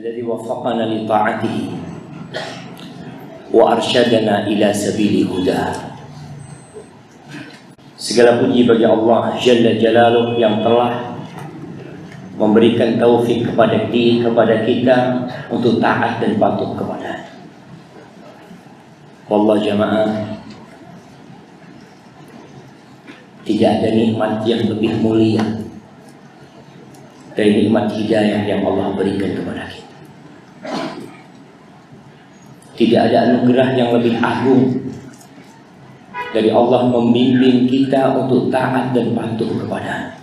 الذي وفقنا لطاعته وأرشدنا إلى سبيل هداه. Segala puji bagi Allah Jalla Jalaluh yang telah memberikan taufik kepada kita untuk taat dan patuh kepada. Wallah jamaah, tidak ada nikmat yang lebih mulia dari nikmat hidayah yang Allah berikan kepada kita. Tidak ada anugerah yang lebih agung dari Allah membimbing kita untuk taat dan patuh kepada.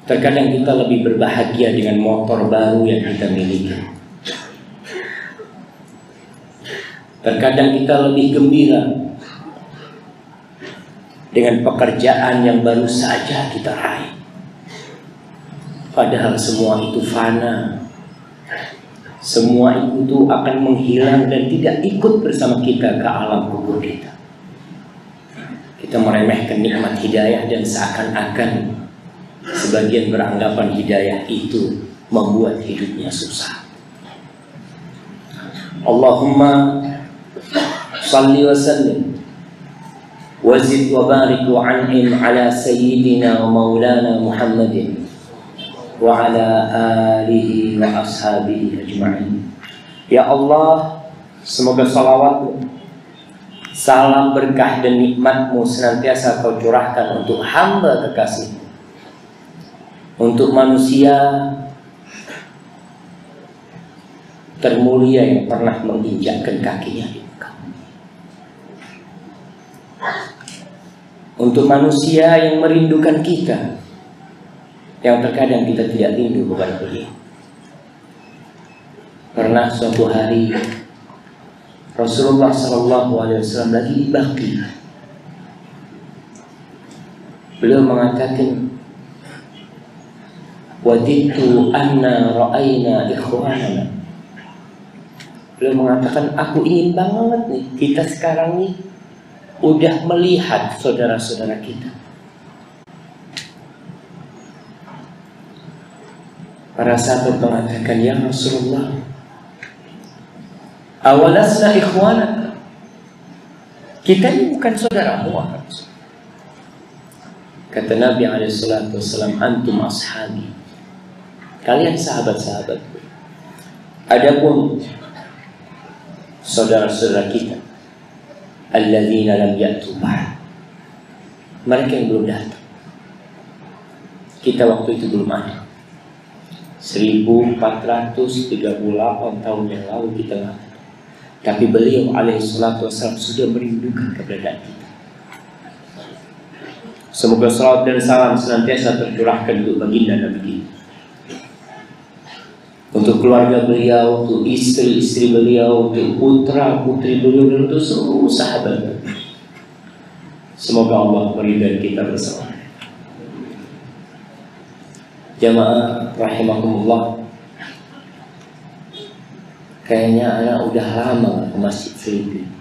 Terkadang kita lebih berbahagia dengan motor baru yang kita miliki. Terkadang kita lebih gembira dengan pekerjaan yang baru saja kita raih. Padahal semua itu fana. Semua itu akan menghilang dan tidak ikut bersama kita ke alam kubur kita. Kita meremehkan nikmat hidayah dan seakan-akan sebagian beranggapan hidayah itu membuat hidupnya susah. Allahumma salli wa sallim wazid wa barik wa an'im ala sayyidina wa maulana Muhammadin wa ala alihi wa ashabihi ajma'in. Ya Allah, semoga salawat-Mu, salam berkah dan nikmat-Mu senantiasa Kau curahkan untuk hamba kekasih-Mu, untuk manusia termulia yang pernah menginjakkan kakinya di muka, untuk manusia yang merindukan kita, yang terkadang kita tidak rindu kepada beliau. Pernah suatu hari Rasulullah SAW lagi di Baqi. Beliau mengatakan, "Wadidtu anna ra'ayna ikhwanana." Beliau mengatakan, aku ingin banget nih kita sekarang nih udah melihat saudara-saudara kita. Para sahabat mengatakan, ya Rasulullah, awalasna ikhwana, kita ini bukan saudaramu. Kata Nabi SAW, antum ashabi, kalian sahabat-sahabatku. Adapun saudara-saudara kita, alladzina lam ya'tu ba'd, mereka yang belum datang. Kita waktu itu belum ada. 1438 tahun yang lalu kita lahir. Tapi beliau alaihissalatu wassalam sudah merindukan keberadaan kita. Semoga salawat dan salam senantiasa tercurahkan untuk baginda Nabi kita, untuk keluarga beliau, untuk istri-istri beliau, untuk putra-putri beliau, dan untuk seluruh sahabat. Semoga Allah meridai kita bersama. Jamaah rahimakumullah, kayaknya anak udah lama ke masjid Filipina.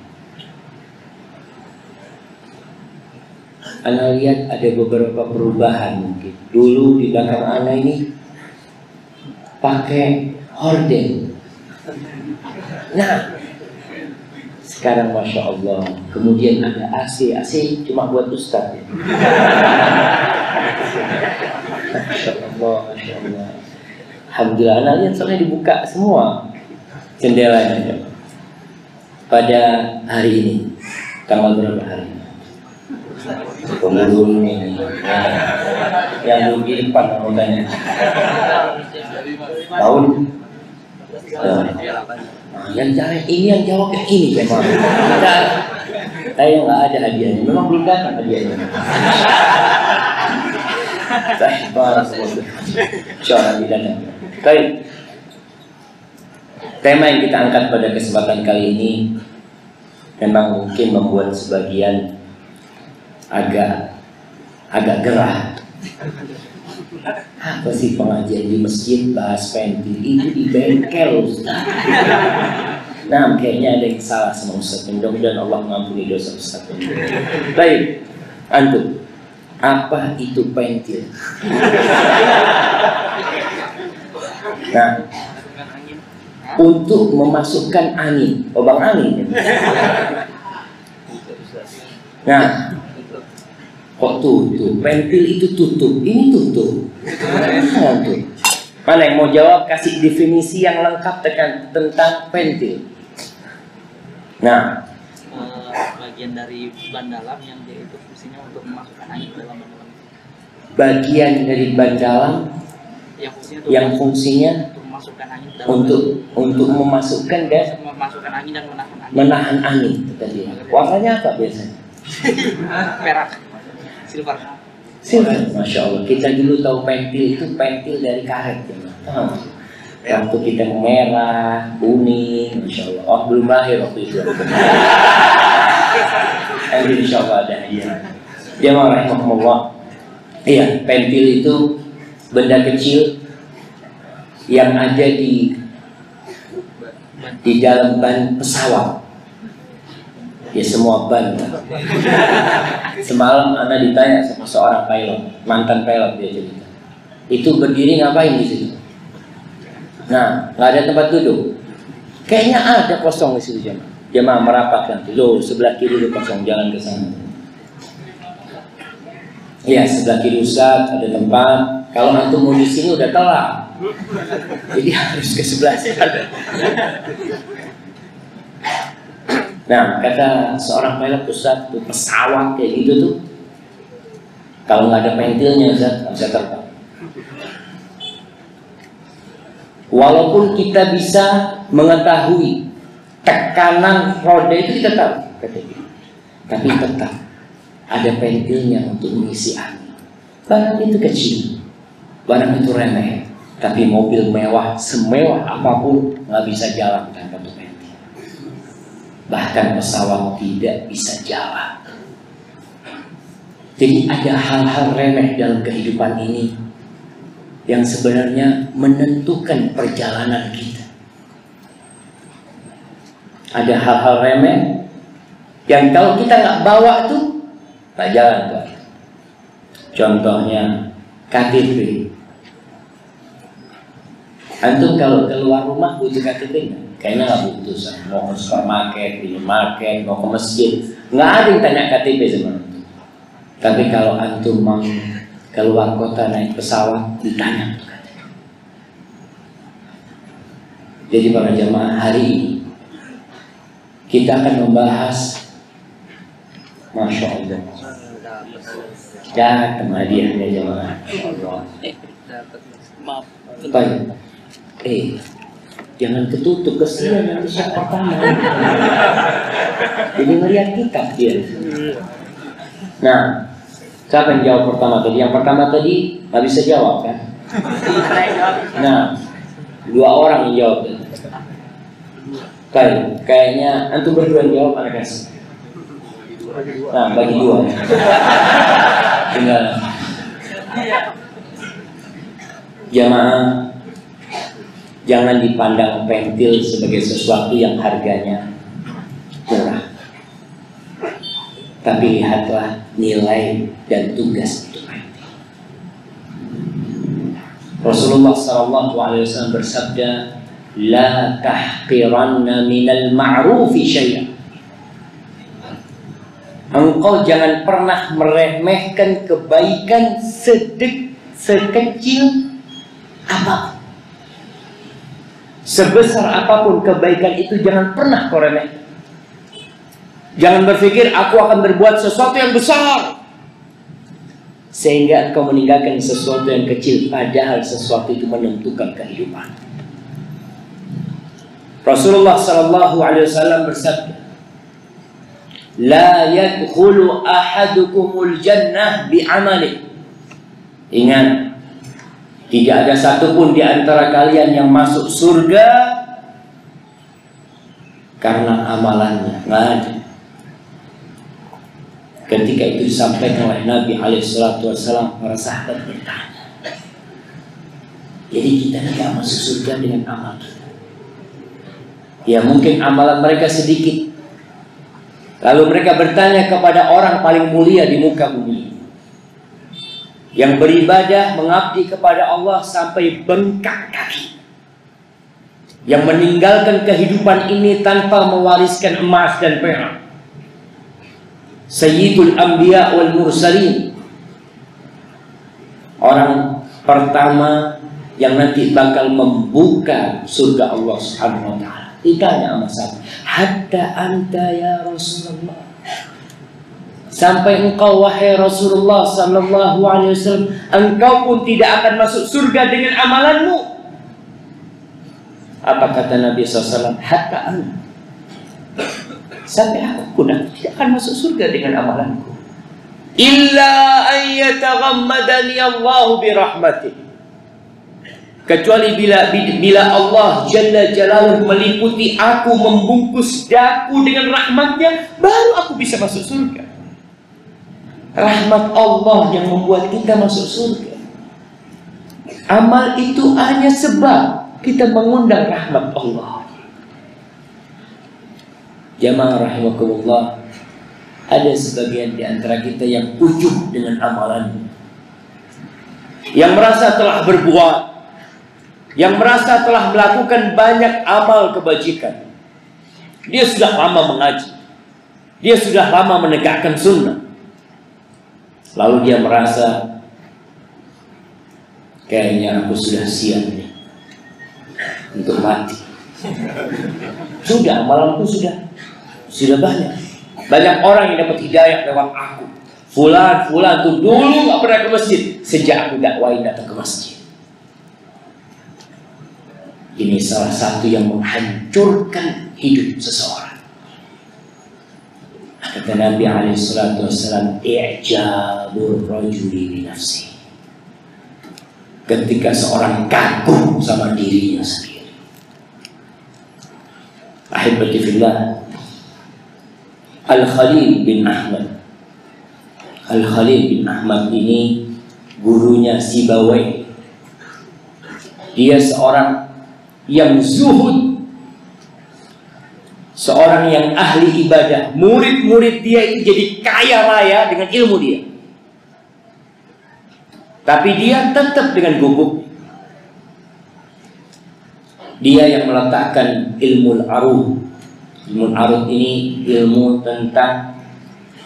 Anak lihat ada beberapa perubahan mungkin. Dulu di belakang anak ini pakai horden. Nah, sekarang Masya Allah, kemudian ada AC. AC cuma buat ustaz ya. Masya Allah, Masya Allah. Alhamdulillah, anak lihat soalnya dibuka semua jendelanya. Pada hari ini, tanggal berapa hari ini? Pemulung ini. Yang di depan anggotanya. Tahun? Yang jawab ini, yang jawab yang ini memang. Saya nggak ada hadiahnya, memang belum datang hadiahnya. Baik. Tema yang kita angkat pada kesempatan kali ini memang mungkin membuat sebagian agak gerah. Apa sih pengajian di masjid bahas pentil, itu di bengkel Ustaz. Nah, kayaknya ada yang salah sama Ustaz. Mudah-mudahan Allah mengampuni dosa Ustaz. Baik, antum, apa itu pentil? Nah, untuk memasukkan angin, lubang angin. Nah, kok tutup? Pentil itu tutup, ini tutup. Nah, tuh. Mana yang mau jawab? Kasih definisi yang lengkap tentang pentil. Nah, bagian dari ban dalam yang dia itu fungsinya untuk memasukkan angin ke dalam ban dalam. Bagian dari ban dalam yang fungsinya untuk memasukkan angin dalam untuk memasukkan dan memasukkan angin dan menahan angin tadi. Warnanya apa biasanya? Perak, silver. Masya Allah. Kita dulu tahu pentil itu pentil dari karet ya. Waktu kita merah, kuning, Masya Allah. Oh, belum lahir waktu itu. Insya Allah ada. Jamaah rahimahullah. Iya, pentil itu benda kecil yang ada di dalam ban pesawat. Ya semua ban. Semalam Ana ditanya sama seorang pilot, mantan pilot dia cerita. Itu berdiri ngapain di situ? Nah, nggak ada tempat duduk. Kayaknya ada kosong di situ jemaah. Jemaah merapatkan tuh. Loh, sebelah kiri itu kosong, jalan ke sana. Iya, sebelah kiri Ustaz ada tempat. Kalau antum mau di sini udah telat. Jadi harus ke sebelah sana. Nah, kata seorang pilot, Ustaz, tuh pesawat kayak gitu tuh kalau nggak ada pentilnya Ustaz, nggak bisa terbang. Walaupun kita bisa mengetahui tekanan roda itu kita tahu, tapi tetap ada pentilnya untuk mengisi angin. Barang itu kecil, barang itu remeh, tapi mobil mewah, semewah apapun nggak bisa jalan tanpa pentil. Bahkan pesawat tidak bisa jalan. Jadi ada hal-hal remeh dalam kehidupan ini yang sebenarnya menentukan perjalanan kita. Ada hal-hal remeh yang kalau kita nggak bawa tuh nggak jalan tuh. Contohnya KTP. Antum kalau keluar rumah butuh KTP nggak? Kayaknya nggak butuh. Mau ke supermarket, minimarket, mau ke masjid, nggak ada yang tanya KTP sama antum. Tapi kalau antum mau keluar kota naik pesawat ditanya. Jadi para jamaah, hari ini kita akan membahas, Masya Allah, datang hadiahnya jamaah, Masya Allah. Baik, jangan ketutup, kesian nanti siap pertama. Jadi ngeliat kitab dia. Nah, siapa yang jawab pertama tadi? Yang pertama tadi nggak bisa jawab kan? Nah, 2 orang yang jawab tadi. Kayaknya antum berdua yang jawab, anak kasih. Nah, bagi 2. Tinggal jamaah, jangan dipandang pentil sebagai sesuatu yang harganya murah. Tapi lihatlah nilai dan tugas itu. Rasulullah SAW bersabda, "La tahqiranna minal ma'rufi syai'an." Engkau jangan pernah meremehkan kebaikan sekecil apa. Sebesar apapun kebaikan itu jangan pernah kau remehkan. Jangan berpikir aku akan berbuat sesuatu yang besar sehingga engkau meninggalkan sesuatu yang kecil, padahal sesuatu itu menentukan kehidupan. Rasulullah SAW bersabda, "La yadkhulu ahadukumul jannah bi'amali." Ingat, tidak ada satupun di antara kalian yang masuk surga karena amalannya, nggak ada. Ketika itu disampaikan oleh Nabi SAW, para sahabat bertanya, jadi kita tidak masuk surga dengan amal kita? Ya mungkin amalan mereka sedikit. Lalu mereka bertanya kepada orang paling mulia di muka bumi, yang beribadah mengabdi kepada Allah sampai bengkak kaki. yang meninggalkan kehidupan ini tanpa mewariskan emas dan perak. Sayyidul Anbiya wal Mursalin, orang pertama yang nanti bakal membuka surga Allah Subhanahu wa taala. Ditanya sama sahabat, "Hatta anta ya Rasulullah?" Sampai engkau wahai Rasulullah sallallahu alaihi wasallam, engkau pun tidak akan masuk surga dengan amalanmu. Apa kata Nabi SAW? Hatta anta. Sampai aku pun tidak akan masuk surga dengan amalanku. Illa an yataghammadani Allahu birahmatih. Kecuali bila Allah Jalla Jalaluhu meliputi aku, membungkus daku dengan rahmatnya, baru aku bisa masuk surga. Rahmat Allah yang membuat kita masuk surga. Amal itu hanya sebab kita mengundang rahmat Allah. Jamaah rahimakumullah, ada sebagian di antara kita yang ujub dengan amalannya, yang merasa telah berbuat, yang merasa telah melakukan banyak amal kebajikan. Dia sudah lama mengaji, dia sudah lama menegakkan sunnah, lalu dia merasa kayaknya aku sudah siap nih untuk mati. Sudah, amalanku sudah banyak. Banyak orang yang dapat hidayah lewat aku. Fulan tuh dulu gak pernah ke masjid, sejak aku dakwain datang ke masjid. Ini salah satu yang menghancurkan hidup seseorang. Kata Nabi SAW, "I'jabur rajuli bi nafsi." Ketika seorang kagum sama dirinya sendiri. Ahibati fillah, Al-Khalil bin Ahmad. Al-Khalil bin Ahmad ini gurunya Sibawayh. Dia seorang yang zuhud, seorang yang ahli ibadah. Murid-murid dia itu jadi kaya raya dengan ilmu dia. Tapi dia tetap dengan guguk. Dia yang meletakkan ilmu al-arud. Ilmu al-arud ini ilmu tentang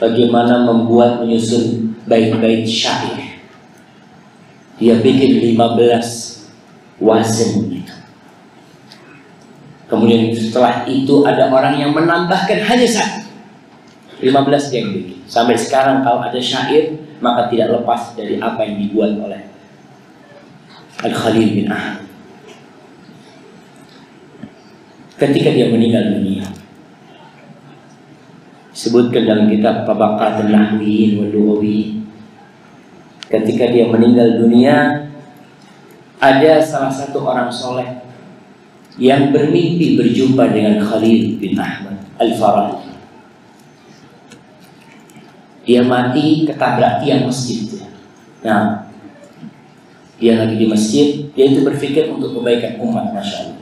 bagaimana membuat, menyusun bait-bait syair. Dia bikin 15 wazan itu. Kemudian setelah itu ada orang yang menambahkan hanya 1. 15 dia yang bikin. Sampai sekarang kalau ada syair, maka tidak lepas dari apa yang dibuat oleh Al-Khalil bin Ahmad. Ketika dia meninggal dunia, disebutkan dalam kitab Tabaqatul Nahwiyin wal Lughawiyin, ketika dia meninggal dunia, ada salah satu orang soleh yang bermimpi berjumpa dengan Khalil bin Ahmad Al-Farahidi. Dia mati ketabrak tiang masjid. Nah, dia lagi di masjid, dia itu berpikir untuk kebaikan umat, Masya Allah.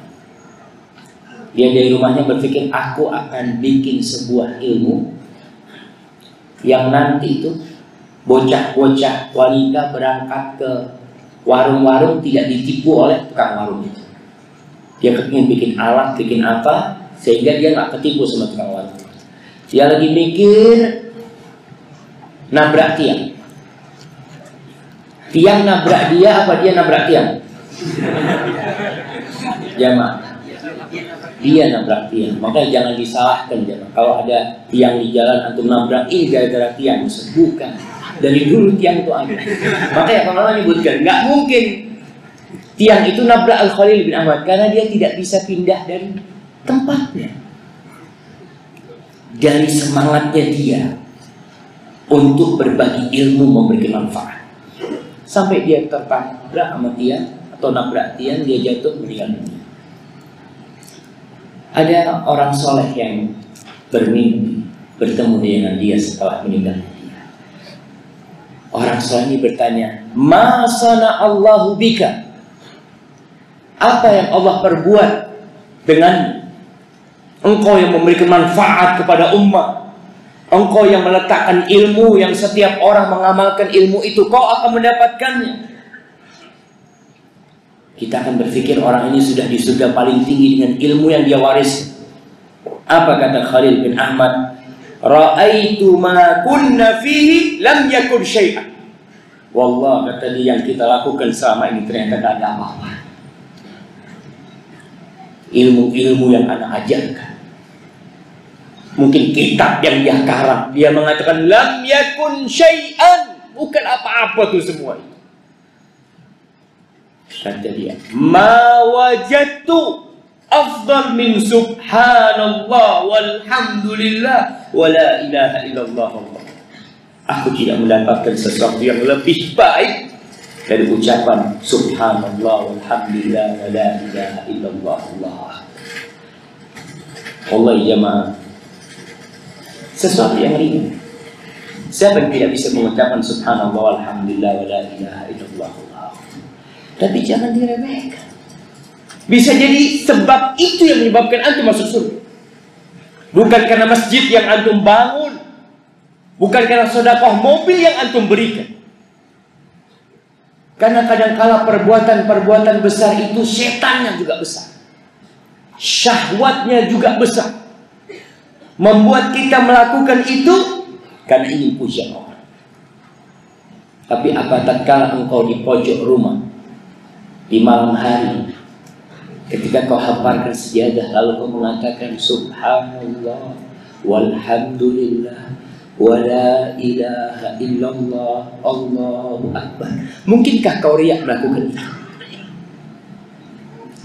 Dia dari rumahnya berpikir, aku akan bikin sebuah ilmu yang nanti itu bocah-bocah wanita berangkat ke warung-warung tidak ditipu oleh tukang warung itu. Dia ingin bikin alat, bikin apa, sehingga dia nggak ketipu sama tukang warung. Dia lagi mikir, nabrak tiang. Tiang nabrak dia, apa dia nabrak tiang? Jamaah, dia nabrak tiang. Makanya jangan disalahkan jamaah. Kalau ada tiang di jalan antum nabrak, ini gara-gara tiang. Bukan. Dari dulu tiang itu ada. Makanya kalau orang menyebutkan, nggak mungkin tiang itu nabrak Al-Khalil bin Ahmad, karena dia tidak bisa pindah dari tempatnya. Dari semangatnya dia untuk berbagi ilmu, memberikan manfaat, sampai dia tertabrak sama tiang atau nabrak tiang, dia jatuh meninggal dunia. Ada orang soleh yang bermimpi bertemu dengan dia setelah meninggal dunia. Orang soleh ini bertanya, "Ma sana Allahu bika?" Apa yang Allah perbuat dengan engkau yang memberikan manfaat kepada umat? Engkau yang meletakkan ilmu yang setiap orang mengamalkan ilmu itu, kau akan mendapatkannya. kita akan berpikir orang ini sudah di surga paling tinggi dengan ilmu yang dia waris. Apa kata Khalil bin Ahmad? Ra'aitu ma kunna fihi lam yakun syai'an. Wallah, kata dia, yang kita lakukan selama ini ternyata tidak ada apa-apa. Ilmu-ilmu yang anak ajarkan, mungkin kitab yang dia karang, dia mengatakan lam yakun syai'an, bukan apa-apa tuh semua itu. Kata dia, ma wajadtu afdal min subhanallah walhamdulillah wa la ilaha illallah. Aku tidak mendapatkan sesuatu yang lebih baik dari ucapan subhanallah walhamdulillah wa la ilaha illallah. Allah jemaah, sesuatu yang ringan. Siapa yang tidak bisa mengucapkan subhanallah walhamdulillah wa la ilaha illallah? Tapi jangan diremehkan. Bisa jadi sebab itu yang menyebabkan antum masuk surga. Bukan karena masjid yang antum bangun, bukan karena sedekah mobil yang antum berikan. Karena kadang-kala perbuatan-perbuatan besar itu setannya juga besar, syahwatnya juga besar, membuat kita melakukan itu karena ingin pujian orang. Tapi apa tatkala engkau di pojok rumah di malam hari, ketika kau hamparkan sejadah lalu kau mengatakan subhanallah walhamdulillah wa la ilaha illallah Allahu akbar, mungkinkah kau riak melakukan itu?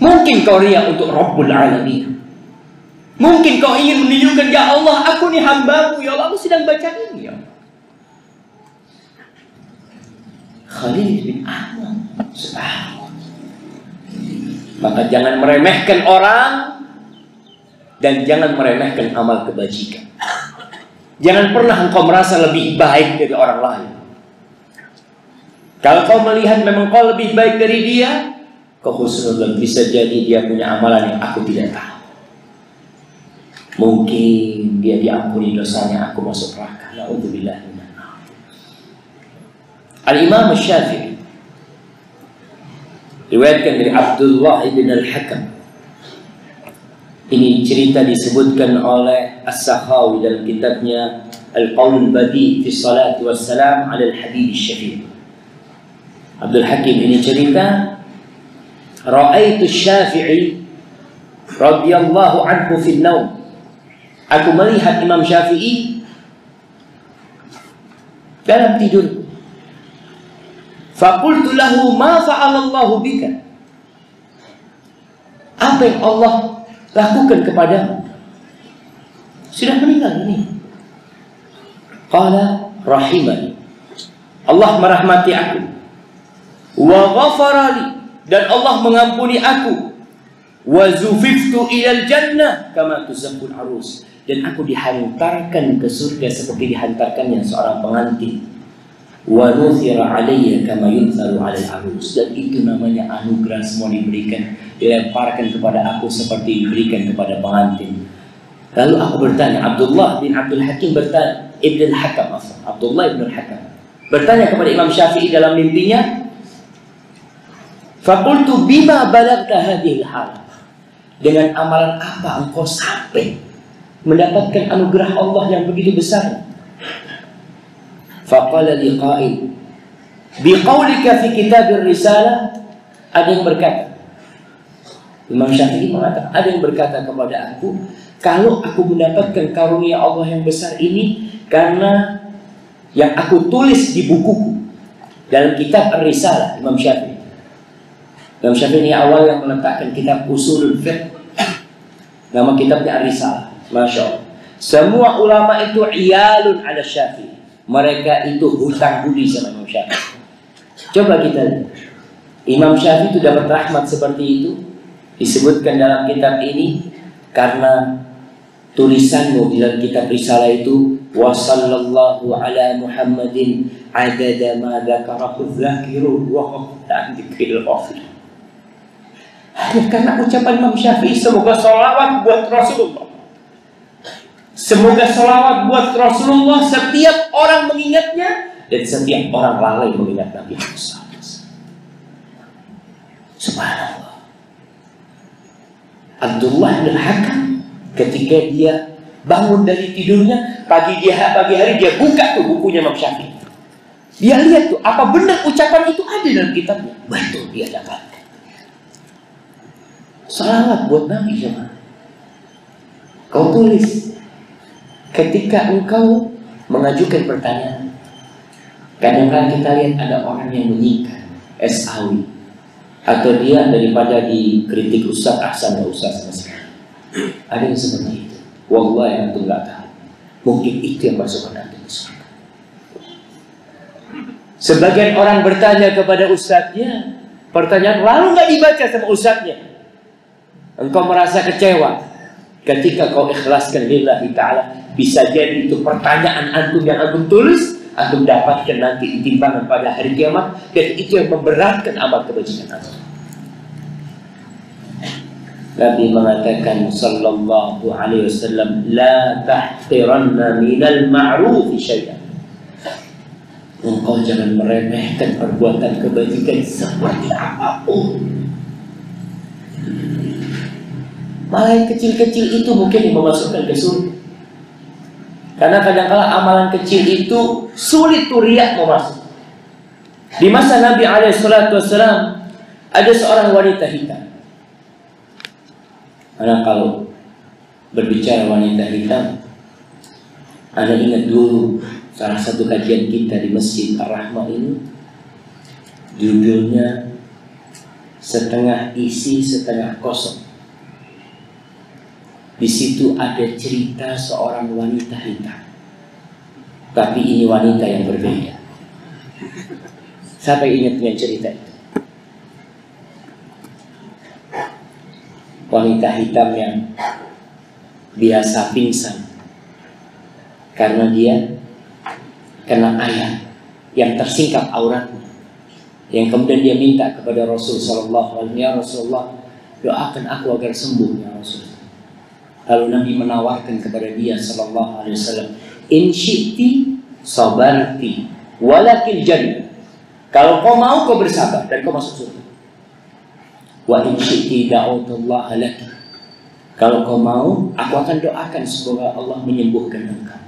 Mungkin kau riak untuk Rabbul Alamin? Mungkin kau ingin menunjukkan, ya Allah, aku ni hambamu, ya Allah, aku sedang baca ini, ya. Khalil bin Ahmad, subhanallah. Maka jangan meremehkan orang dan jangan meremehkan amal kebajikan. Jangan pernah engkau merasa lebih baik dari orang lain. Kalau kau melihat memang kau lebih baik dari dia, kau husnuzan, bisa jadi dia punya amalan yang aku tidak tahu. Mungkin dia diampuni dosanya, aku masuk neraka. Na'udzubillah minan nar. Al-Imam Syafi'i riwayatkan dari Abdullah ibn al-Hakam. Ini cerita disebutkan oleh As-Sakhawi dalam kitabnya Al-Qaul Badi fi Salati Wassalam ala Al-Habib Syafi'i. Abdul Hakim ini cerita, Ra'aitu Syafi'i radhiyallahu anhu fi naum. Aku melihat Imam Syafi'i dalam tidur. Faqultu lahu ma fa'alallahu bika. Apa yang Allah lakukan kepadamu? Sudah meninggal ini. Qala rahimani. Allah merahmati aku. Wa ghafarali, dan Allah mengampuni aku. Wa zufiftu ilal jannah kama tuzafful arus, dan aku dihantarkan ke surga seperti dihantarkannya seorang pengantin. Wa nuthira alayya kama yuntharu alal arus, dan itu namanya anugerah, semua diberikan, dilemparkan kepada aku seperti diberikan kepada pengantin. Lalu aku bertanya, Abdullah bin Abdul Hakim bertanya, Abdullah ibn al-Hakam bertanya kepada Imam Syafi'i dalam mimpinya, faqultu bima balagta hadhil hal, dengan amalan apa engkau sampai mendapatkan anugerah Allah yang begitu besar? Faqala liqa'il biqaulika fi kitabir risalah. Ada yang berkata, Imam Syafi'i mengatakan, ada yang berkata kepada aku, kalau aku mendapatkan karunia Allah yang besar ini karena yang aku tulis di bukuku dalam kitab Ar-Risalah. Imam Syafi'i ini awal yang meletakkan kitab Usulul Fiqh, nama kitabnya Ar-Risalah. Masya Allah, semua ulama itu iyalun ala Syafi'i, mereka itu hutang budi sama Imam Syafi'i. Coba kita lihat, Imam Syafi'i itu dapat rahmat seperti itu, disebutkan dalam kitab ini karena tulisanmu di dalam kitab Risalah itu, wa sallallahu ala Muhammadin adada ma dzakarahu dzakirun wa dzikirul ghafir. Hanya karena ucapan Imam Syafi'i, semoga salawat buat Rasulullah, semoga salawat buat Rasulullah, setiap orang mengingatnya dan setiap orang lalai mengingat Nabi Muhammad. Subhanallah. Abdullah bin Hakam ketika dia bangun dari tidurnya pagi hari dia buka tuh bukunya Imam Syafi'i. Dia lihat tuh apa benar ucapan itu ada dalam kitabnya. Betul, dia dapatkan. Salawat buat Nabi jemaah. Kau tulis ketika engkau mengajukan pertanyaan. Kadang-kadang kita lihat ada orang yang menyingkat SAW, atau dia daripada dikritik Ustaz Ahsan gak usah sama sekali. Ada yang seperti itu. Wallah yang antum gak tahu. Mungkin itu yang masukkan antum ke surga. Sebagian orang bertanya kepada ustadznya pertanyaan lalu gak dibaca sama ustadznya. Engkau merasa kecewa. Ketika kau ikhlaskan lillahi ta'ala, bisa jadi itu pertanyaan antum yang antum tulis, antum dapatkan nanti di timbangan pada hari kiamat, dan itu yang memberatkan amal kebajikan antum. Nabi mengatakan sallallahu alaihi wasallam, la tahqiranna minal ma'rufi syai'an. Engkau jangan meremehkan perbuatan kebajikan seperti apapun. Malah yang kecil-kecil itu mungkin yang memasukkan ke surga. Karena kadang-kala amalan kecil itu sulit tuh riya mau masuk. Di masa Nabi SAW ada seorang wanita hitam. Karena kalau berbicara wanita hitam, Anda ingat dulu salah satu kajian kita di Masjid Ar-Rahmah ini, judulnya setengah isi setengah kosong. Di situ ada cerita seorang wanita hitam, tapi ini wanita yang berbeda. Siapa ingat dengan cerita itu? Wanita hitam yang biasa pingsan karena dia kena air yang tersingkap auratnya, yang kemudian dia minta kepada Rasul Sallallahu Alaihi Wasallam, ya Rasulullah, doakan aku agar sembuh ya Rasulullah. Lalu Nabi menawarkan kepada dia Sallallahu Alaihi Wasallam, in syi'ti sabarti walakil jannah. Kalau kau mau kau bersabar dan kau masuk surga. Wa in syi'ti da'utullah laki. Kalau kau mau, aku akan doakan semoga Allah menyembuhkan engkau.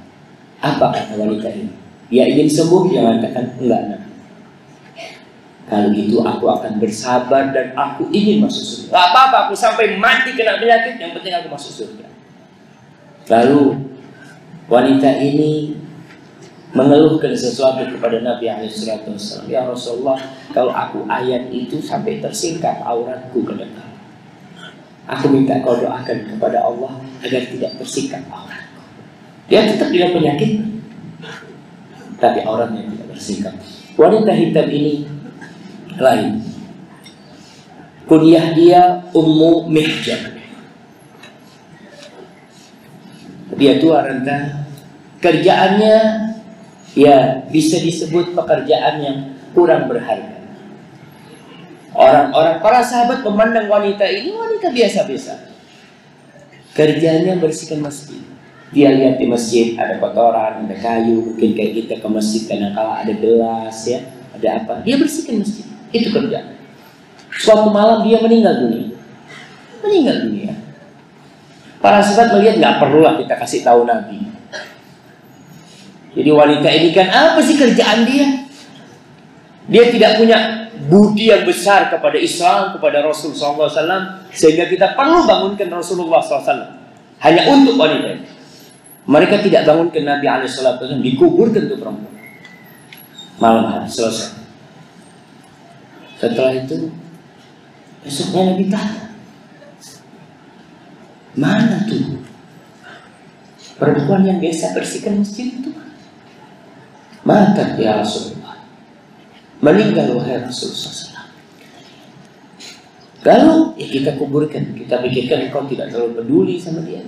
Apa kata wanita ini? Dia ingin sembuh, dia mengatakan enggak nak. Kalau gitu aku akan bersabar dan aku ingin masuk surga. Gak apa-apa, aku sampai mati kena penyakit, yang penting aku masuk surga. Lalu wanita ini mengeluhkan sesuatu kepada Nabi SAW. Ya Rasulullah, kalau aku ayat itu sampai tersingkap auratku ke depan, aku minta kau doakan kepada Allah agar tidak tersingkap auratku. Dia tetap dengan penyakit, tapi auratnya tidak tersingkap. Wanita hitam ini lain. Kunyah dia Ummu Mihjan. Dia tua renta. Kerjaannya ya bisa disebut pekerjaan yang kurang berharga. Orang-orang para sahabat memandang wanita ini wanita biasa-biasa. Kerjanya bersihkan masjid. Dia lihat di masjid ada kotoran, ada kayu, mungkin kayak kita ke masjid kadang-kala ada gelas ya, ada apa. Dia bersihkan masjid. Itu kerja. Suatu malam dia meninggal dunia. Meninggal dunia. Para sahabat melihat nggak perlulah kita kasih tahu Nabi. Jadi wanita ini kan apa sih kerjaan dia? Dia tidak punya budi yang besar kepada Islam, kepada Rasul SAW, sehingga kita perlu bangunkan Rasulullah SAW. Hanya untuk wanita ini. Mereka tidak bangunkan Nabi SAW, dikuburkan untuk perempuan. Malam hari selesai. Setelah itu besoknya Nabi tanya, mana tuh perempuan yang biasa bersihkan masjid itu? Mata ya Rasulullah, meninggal wahai Rasulullah SAW. Lalu ya kita kuburkan, kita pikirkan kau tidak terlalu peduli sama dia.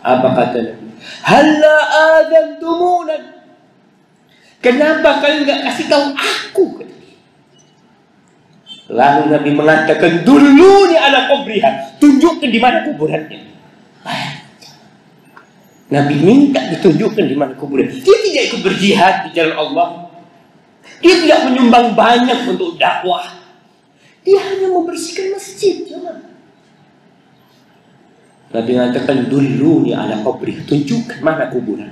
Apa kata Nabi? Halla adantumunan. Kenapa kalian nggak kasih tahu aku? Lalu Nabi mengatakan, dulu ni ala kubriha, tunjukkan di mana kuburannya. Nabi minta ditunjukkan di mana kuburan. Dia tidak ikut berjihad di jalan Allah. Dia tidak menyumbang banyak untuk dakwah. Dia hanya membersihkan masjid. Nabi mengatakan dulu ni ala qabri, tunjukkan mana kuburan.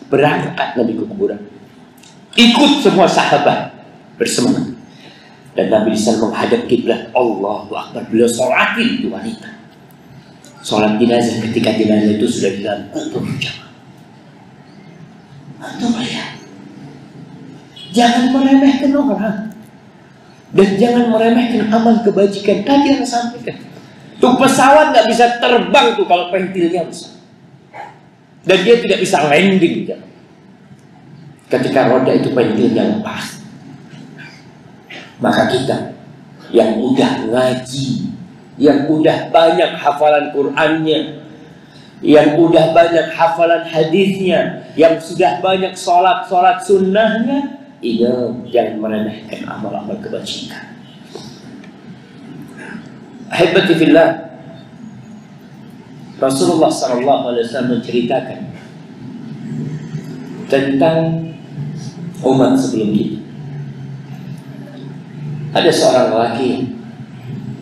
Berangkat Nabi ke kuburan. Ikut semua sahabat bersemangat. Dan Nabi SAW menghadap kiblat. Allahu Akbar. Beliau sholatin itu wanita. Sholat jenazah ketika jenazah itu sudah di dalam kubur. Antum lihat. Jangan meremehkan orang. Dan jangan meremehkan amal kebajikan. Tadi yang sampaikan. Tuh pesawat nggak bisa terbang tuh kalau pentilnya besar. Dan dia tidak bisa landing. Ketika roda itu pentilnya lepas. Maka kita yang udah ngaji, yang udah banyak hafalan Qur'annya, yang udah banyak hafalan hadisnya, yang sudah banyak sholat sunnahnya, jangan meremehkan amal-amal kebajikan. Ahibati fillah, Rasulullah SAW menceritakan tentang umat sebelum kita. Ada seorang lelaki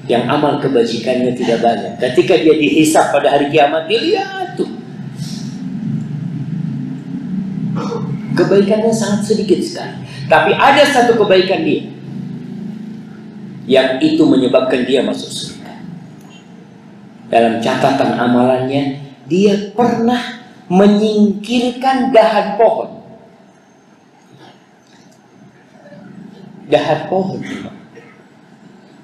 yang amal kebajikannya tidak banyak. Ketika dia dihisab pada hari kiamat, dia lihat tuh kebaikannya sangat sedikit sekali. Tapi ada satu kebaikan dia yang itu menyebabkan dia masuk surga. Dalam catatan amalannya, dia pernah menyingkirkan dahan pohon. Dahan pohon.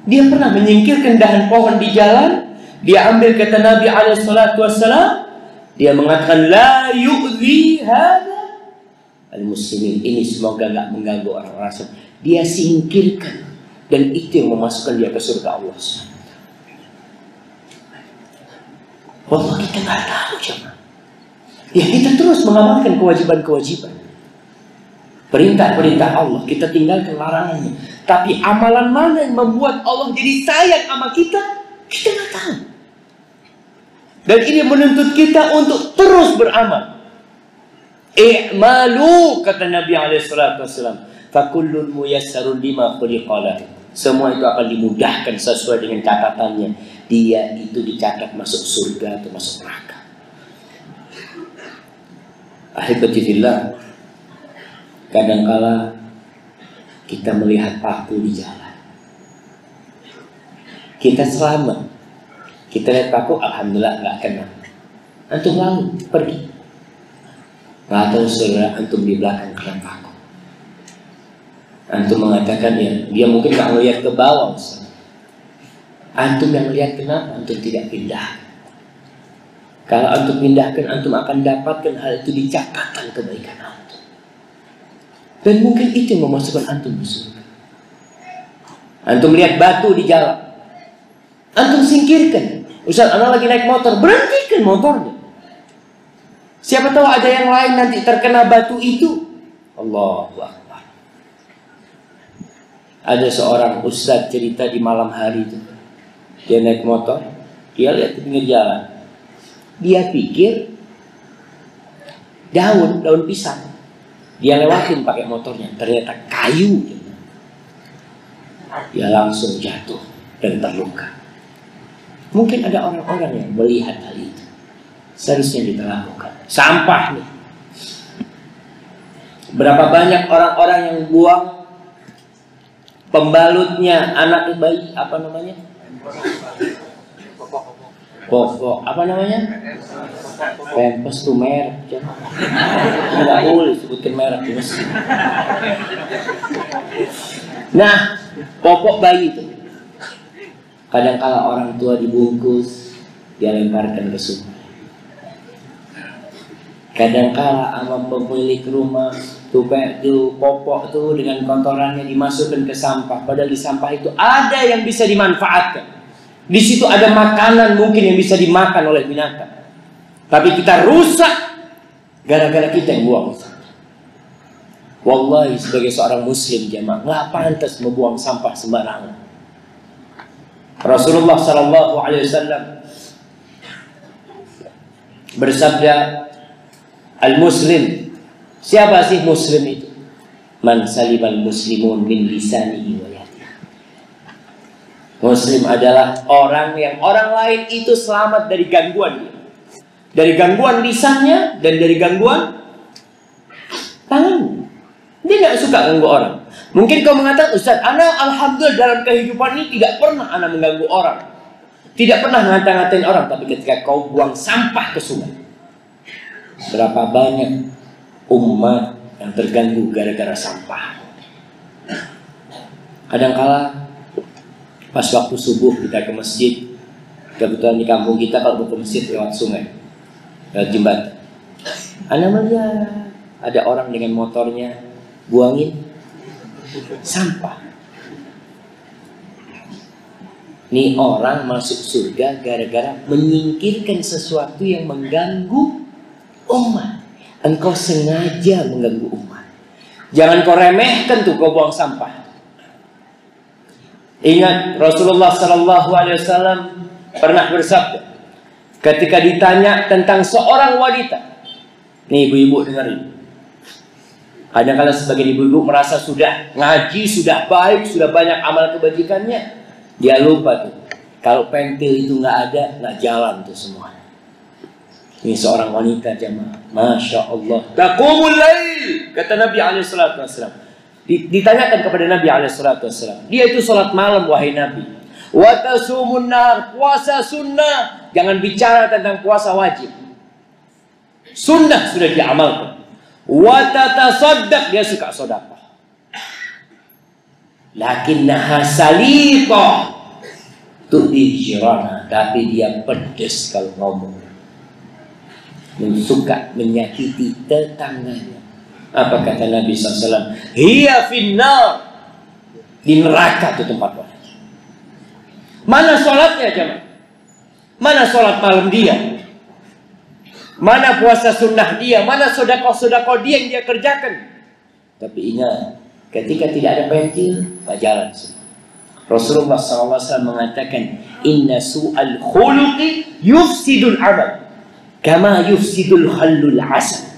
Dia pernah menyingkirkan dahan pohon di jalan. Dia ambil kata Nabi SAW. Dia mengatakan, la yu'zi hada al-muslimin. Ini semoga gak mengganggu orang-orang. Dia singkirkan. Dan itu yang memasukkan dia ke surga Allah. Wallah kita nggak tahu jemaah. Ya kita terus mengamalkan kewajiban-kewajiban, perintah-perintah Allah, kita tinggalkan larangannya. Tapi amalan mana yang membuat Allah jadi sayang sama kita? Kita nggak tahu. Dan ini menuntut kita untuk terus beramal. I'malu, kata Nabi SAW. Fakullun muyassarun lima khuliqa lahu. Semua itu akan dimudahkan sesuai dengan catatannya. Dia itu dicatat masuk surga atau masuk neraka. Ahibati fillah, kadangkala kita melihat paku di jalan, kita selamat, kita lihat paku, alhamdulillah nggak kena. Antum lalu pergi, nggak tahu saudara antum di belakang kena paku. Antum mengatakan ya, dia mungkin nggak melihat ke bawah. Antum yang lihat kenapa antum tidak pindah? Kalau antum pindahkan, antum akan dapatkan hal itu di catatan kebaikan antum. Dan mungkin itu yang memasukkan antum ke surga. Antum lihat batu di jalan, antum singkirkan. Ustaz, anak lagi naik motor, berhentikan motornya. Siapa tahu ada yang lain nanti terkena batu itu. Allahu Akbar. Ada seorang ustaz cerita di malam hari itu. Dia naik motor, dia lihat di pinggir jalan. Dia pikir daun pisang. Dia lewatin pakai motornya, ternyata kayu. Dia langsung jatuh dan terluka. Mungkin ada orang-orang yang melihat hal itu. Seharusnya kita lakukan. Sampah nih. Berapa banyak orang-orang yang buang pembalutnya anak bayi, apa namanya? Pokok apa namanya? Pampers tuh merek, nggak boleh sebutin merek. Nah, popok bayi itu kadang-kala orang tua dibungkus, dia lemparkan ke sungai. Kadang-kala sama pemilik rumah tuh popok tuh dengan kotorannya dimasukkan ke sampah. Padahal di sampah itu ada yang bisa dimanfaatkan. Di situ ada makanan mungkin yang bisa dimakan oleh binatang. Tapi kita rusak gara-gara kita yang buang. Wallahi sebagai seorang muslim jemaah, nggak pantas membuang sampah sembarangan. Rasulullah SAW bersabda, al-muslim, siapa sih muslim itu? Man salimal muslimun min lisanihi wa yadihi. Muslim adalah orang yang orang lain itu selamat dari gangguan dia. Dari gangguan lisannya dan dari gangguan tangan. Dia nggak suka ganggu orang. Mungkin kau mengatakan, Ustaz, ana alhamdulillah dalam kehidupan ini tidak pernah ana mengganggu orang. Tidak pernah ngata-ngatain orang. Tapi ketika kau buang sampah ke sungai, berapa banyak umat yang terganggu gara-gara sampah. Kadangkala pas waktu subuh kita ke masjid, kebetulan di kampung kita kalau mau ke masjid lewat sungai, lewat jembatan, ana melihat ada orang dengan motornya buangin sampah. Ini orang masuk surga gara-gara menyingkirkan sesuatu yang mengganggu umat. Engkau sengaja mengganggu umat. Jangan kau remehkan tuh kau buang sampah. Ingat Rasulullah SAW pernah bersabda ketika ditanya tentang seorang wanita. Nih ibu-ibu dengerin. Kadang-kadang sebagian ibu-ibu merasa sudah ngaji, sudah baik, sudah banyak amal kebajikannya. Dia lupa tuh, kalau pentil itu nggak ada, nggak jalan tuh semua. Ini seorang wanita jamaah, masya Allah. Taqumul lail, kata Nabi SAW. Ditanyakan kepada Nabi SAW, dia itu sholat malam wahai Nabi. Wa tasumun nahar, puasa sunnah. Jangan bicara tentang puasa wajib. Sunnah sudah diamalkan. Wa tatasaddaq, dia suka sedekah. Lakinnaha salithah tu'dhi jirana, tapi dia pedes kalau ngomong. Suka menyakiti tetangganya. Apa kata Nabi SAW? Hiya finnar, di neraka itu tempat wajib. Mana sholatnya jemaah? Mana sholat malam dia? Mana puasa sunnah dia? Mana sedekah-sedekah dia yang dia kerjakan? Tapi ingat, ketika tidak ada pentil, tak jalan semua. Rasulullah SAW mengatakan, Inna su'al khuluqi yufsidul amal, kama yufsidul khallul asal.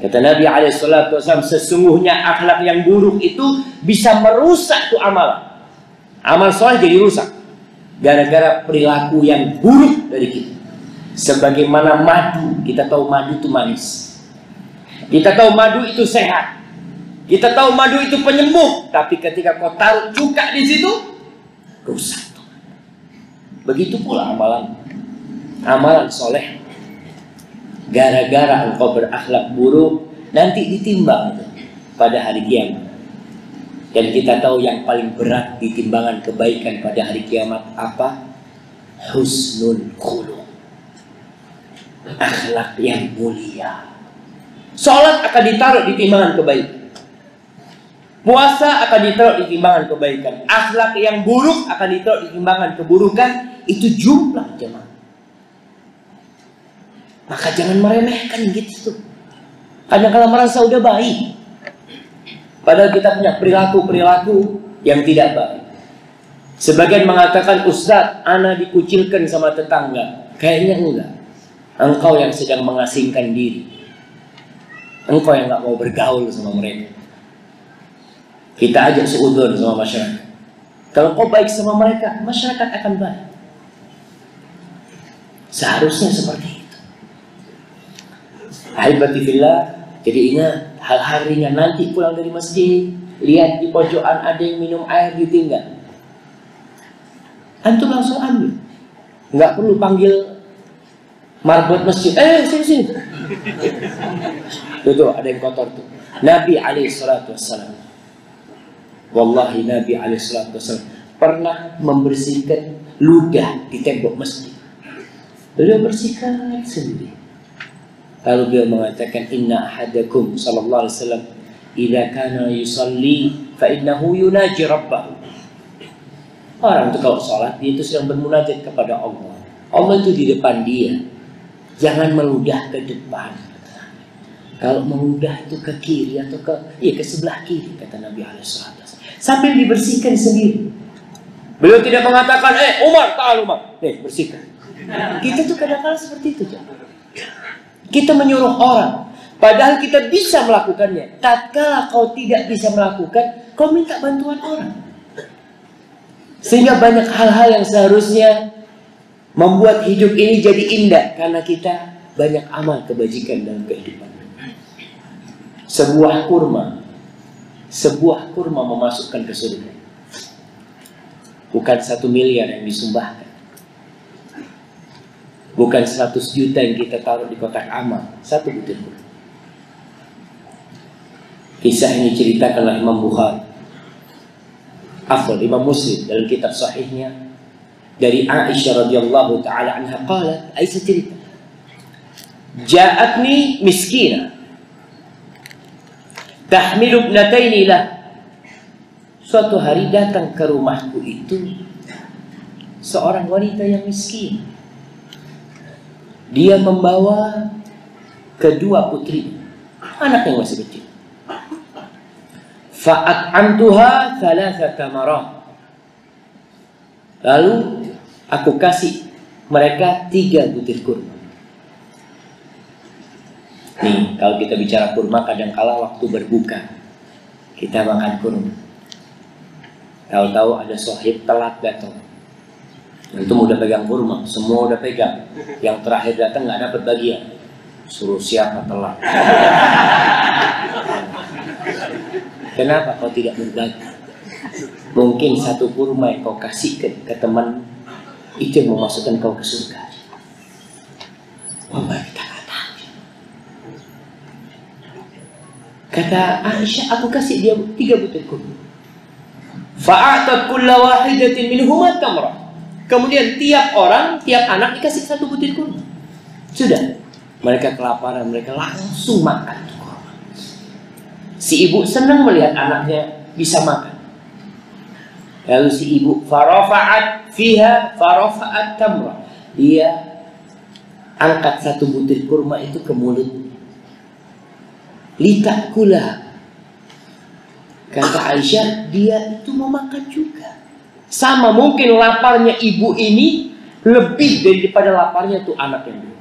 Kata Nabi SAW, sesungguhnya akhlak yang buruk itu bisa merusak tuh amalan. Amal soleh jadi rusak gara-gara perilaku yang buruk dari kita. Sebagaimana madu, kita tahu madu itu manis, kita tahu madu itu sehat, kita tahu madu itu penyembuh. Tapi ketika kau taruh cuka di situ, rusak. Begitu pula amalan soleh. Gara-gara engkau berakhlak buruk, nanti ditimbang pada hari kiamat. Dan kita tahu yang paling berat di timbangan kebaikan pada hari kiamat apa? Husnul khuluq, akhlak yang mulia. Salat akan ditaruh di timbangan kebaikan, puasa akan ditaruh di timbangan kebaikan, akhlak yang buruk akan ditaruh di timbangan keburukan. Itu jumlah jemaah. Maka jangan meremehkan gitu tuh. Kadang-kadang merasa udah baik, padahal kita punya perilaku-perilaku yang tidak baik. Sebagian mengatakan, Ustaz, ana dikucilkan sama tetangga. Kayaknya enggak. Engkau yang sedang mengasingkan diri. Engkau yang gak mau bergaul sama mereka. Kita ajak seudon sama masyarakat. Kalau kau baik sama mereka, masyarakat akan baik. Seharusnya seperti itu. Ahibati fillah, jadi ingat hal-hal ringan. Nanti pulang dari masjid, lihat di pojokan ada yang minum air ditinggal, antum langsung ambil. Nggak perlu panggil marbot masjid. Sini. Tuh, ada yang kotor tuh. Nabi SAW, wallahi Nabi SAW pernah membersihkan ludah di tembok masjid. Beliau bersihkan sendiri. Lalu beliau mengatakan, Inna ahadakum sallallahu alaihi wasallam idza kana yusalli fa innahu yunaji rabbahu. Orang itu kalau sholat, dia itu sedang bermunajat kepada Allah. Allah itu di depan dia. Jangan meludah ke depan. Kalau meludah itu ke kiri atau ke sebelah kiri, kata Nabi SAW. Sambil dibersihkan sendiri. Beliau tidak mengatakan, Umar, ta'al Umar, bersihkan. Kita tuh kadang-kadang seperti itu, jangan. Kita menyuruh orang, padahal kita bisa melakukannya. Tatkala kau tidak bisa melakukan, kau minta bantuan orang. Sehingga banyak hal-hal yang seharusnya membuat hidup ini jadi indah karena kita banyak amal kebajikan dalam kehidupan. Sebuah kurma memasukkan ke surga. Bukan 1 miliar yang disumbahkan, bukan 100 juta yang kita taruh di kotak amal, 1 butir kurma. Kisah ini ceritakan oleh Imam Bukhari, Imam Muslim dalam kitab sahihnya, dari Aisyah radhiyallahu taala anha qalat, Aisyah cerita, ja'atni miskina tahmilu ibnataini lah. Suatu hari datang ke rumahku itu seorang wanita yang miskin. Dia membawa kedua putri, anak yang masih kecil. Fa'at'amtuha 3 marat. Lalu aku kasih mereka 3 butir kurma. Nih, kalau kita bicara kurma, kadangkala waktu berbuka kita makan kurma. Tahu-tahu ada sohib telat datang. Itu udah pegang kurma, semua udah pegang. Yang terakhir datang nggak dapat bagian. Suruh siapa telat? Kenapa kau tidak berbagi? Mungkin 1 kurma yang kau kasih ke teman itu yang memasukkan kau ke surga. Kata Aisyah, aku kasih dia 3 butir kurma. Fa'atat kulla wahidatin minhuma tamrah. Kemudian tiap anak dikasih 1 butir kurma. Sudah, mereka kelaparan, mereka langsung makan kurma. Si ibu senang melihat anaknya bisa makan. Lalu si ibu farafa'at tamrah. Dia angkat 1 butir kurma itu ke mulut. Litakula. Kata Aisyah, dia itu mau makan juga. Sama mungkin laparnya ibu ini lebih daripada laparnya tuh anak yang dulu.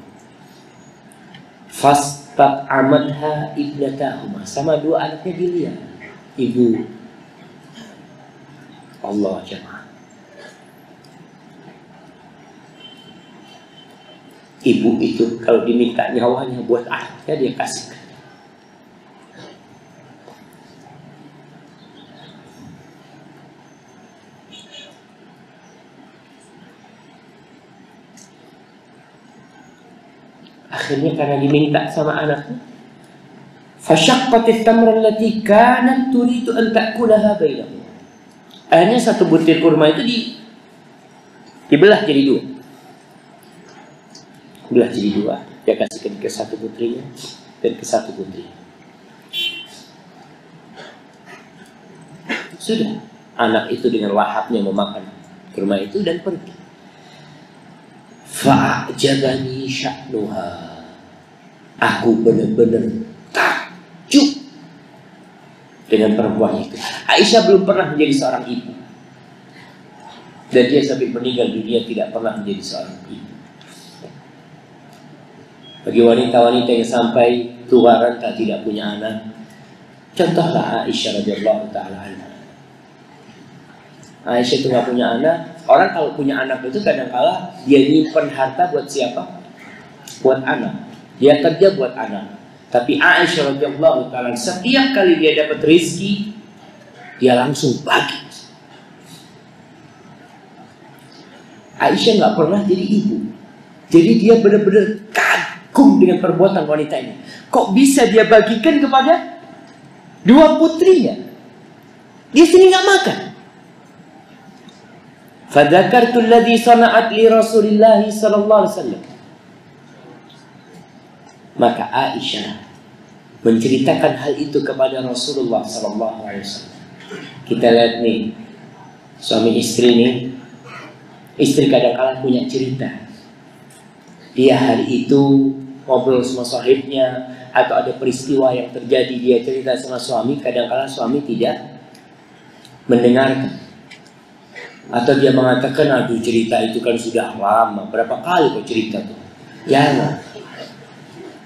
Fastat'amatha ibnatahuma. Sama 2 anaknya dilihat. Ibu. Allah jemaah. Ibu itu kalau diminta nyawanya buat anaknya, dia kasihkan. Akhirnya karena diminta sama anaknya, fashaqqatit tamra allati kanat turidu an ta'kulaha bainahum. Akhirnya 1 butir kurma itu dibelah jadi 2. Belah jadi 2. Dia kasihkan ke 1 putrinya dan ke 1 putri. Sudah, anak itu dengan lahapnya memakan kurma itu dan pergi. Fa'ajabani sya'nuha. Aku benar-benar takjub dengan perempuan itu. Aisyah belum pernah menjadi seorang ibu. Dan dia sampai meninggal dunia tidak pernah menjadi seorang ibu. Bagi wanita-wanita yang sampai tua renta tidak punya anak, contohlah Aisyah radhiyallahu taala anha. Aisyah itu nggak punya anak. Orang kalau punya anak itu kadang-kala dia nyimpen harta buat siapa? Buat anak. Dia kerja buat anak. Tapi Aisyah radhiyallahu taala setiap kali dia dapat rezeki, dia langsung bagi. Aisyah nggak pernah jadi ibu. Jadi dia benar-benar kagum dengan perbuatan wanita ini. Kok bisa dia bagikan kepada 2 putrinya? Dia sendiri nggak makan. Fadzakartu alladhi sana'at li Rasulillah sallallahu alaihi wasallam. Maka Aisyah menceritakan hal itu kepada Rasulullah sallallahu alaihi wasallam. Kita lihat nih, suami istri nih. Istri kadang-kala punya cerita. Dia hari itu ngobrol sama sahibnya, atau ada peristiwa yang terjadi, dia cerita sama suami, kadang-kala suami tidak mendengarkan. Atau dia mengatakan, aduh cerita itu kan sudah lama, berapa kali kau cerita tuh? Jangan.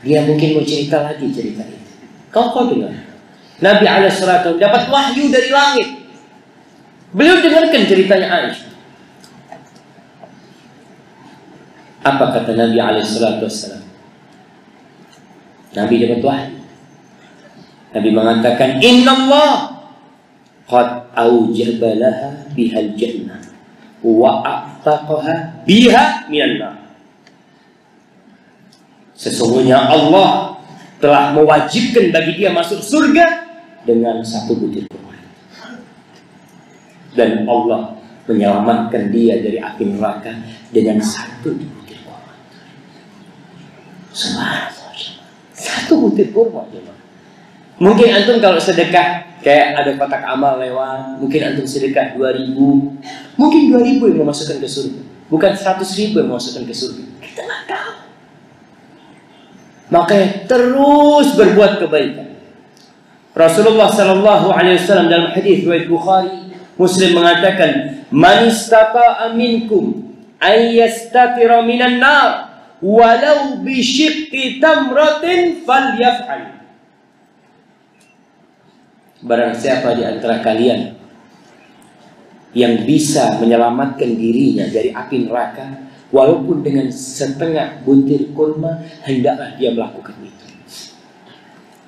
Dia mungkin mau cerita lagi cerita itu. Kau dengar. Nabi alaihissalam dapat wahyu dari langit. Beliau dengarkan ceritanya Aisyah. Apa kata Nabi SAW? Nabi dapat wahyu. Nabi mengatakan, Inna Allah qad awjaba laha bihal jannah wa a'taqaha biha minan nar. Sesungguhnya Allah telah mewajibkan bagi dia masuk surga dengan satu butir kurma. Dan Allah menyelamatkan dia dari api neraka dengan satu butir kurma. Satu butir kurma. Mungkin antum kalau sedekah, kayak ada kotak amal lewat, mungkin antum sedekah 2.000, mungkin 2.000 yang memasukkan ke surga, bukan 100.000 yang memasukkan ke surga. Kita nggak tahu. Makanya terus berbuat kebaikan. Rasulullah SAW dalam hadis riwayat Bukhari, Muslim mengatakan, "Man istata'a minkum ay yastatira minan nar walau bi syiqqi tamratin falyaf'al." Barang siapa di antara kalian yang bisa menyelamatkan dirinya dari api neraka walaupun dengan setengah butir kurma, hendaklah dia melakukan itu.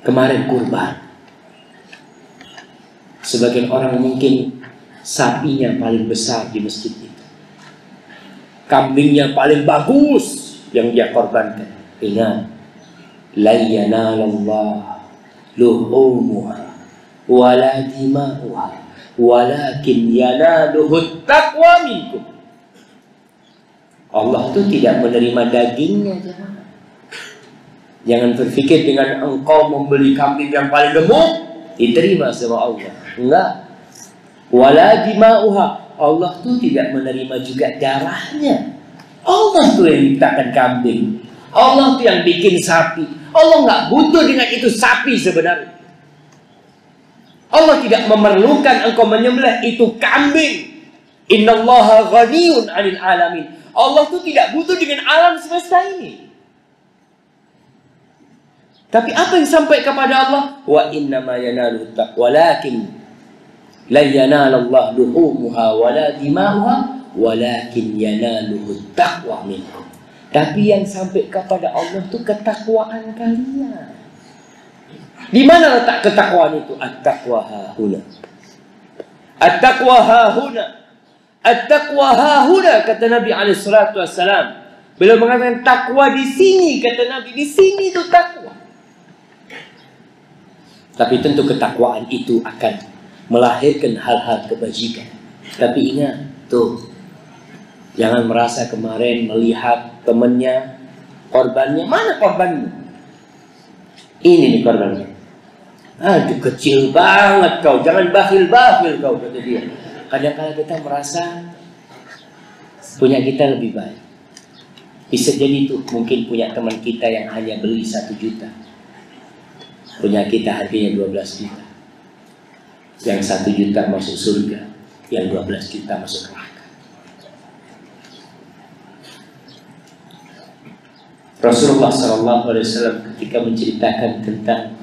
Kemarin kurban, sebagian orang mungkin sapinya paling besar di masjid itu, kambingnya paling bagus yang dia korbankan. Ingat, la yanalallah luhumuha wala dima'uha walakin yanaluhut taqwa minkum. Allah itu tidak menerima dagingnya. Jangan berpikir dengan engkau membeli kambing yang paling gemuk diterima sama Allah. Enggak. Wala dima'uha, Allah itu tidak menerima juga darahnya. Allah itu yang menciptakan kambing, Allah itu yang bikin sapi. Allah nggak butuh dengan itu sapi sebenarnya. Allah tidak memerlukan engkau menyembelih itu kambing. Innallaha ghaniyun 'anil alamin. Allah itu tidak butuh dengan alam semesta ini. Tapi apa yang sampai kepada Allah? Wa innama yanaluhu taqwa walakin la yanalallahu luhumuha wala dima'uha walakin yanaluhu taqwa minkum. Tapi yang sampai kepada Allah itu ketakwaan kalian. Di mana letak ketakwaan itu? At-taqwa hahuna. At-taqwa hahuna. At-taqwa hahuna, kata Nabi SAW. Beliau mengatakan takwa di sini, kata Nabi, di sini itu takwa. Tapi tentu ketakwaan itu akan melahirkan hal-hal kebajikan. Tapi ingat, tuh, jangan merasa kemarin melihat temannya, korbannya, mana korbannya? Ini nih korbannya. Aduh, kecil banget kau, jangan bakhil-bakhil kau, kata dia. Kadang-kadang kita merasa punya kita lebih baik. Bisa jadi tuh mungkin punya teman kita yang hanya beli 1 juta, punya kita harganya 12 juta. Yang 1 juta masuk surga, yang 12 juta masuk neraka. Rasulullah SAW ketika menceritakan tentang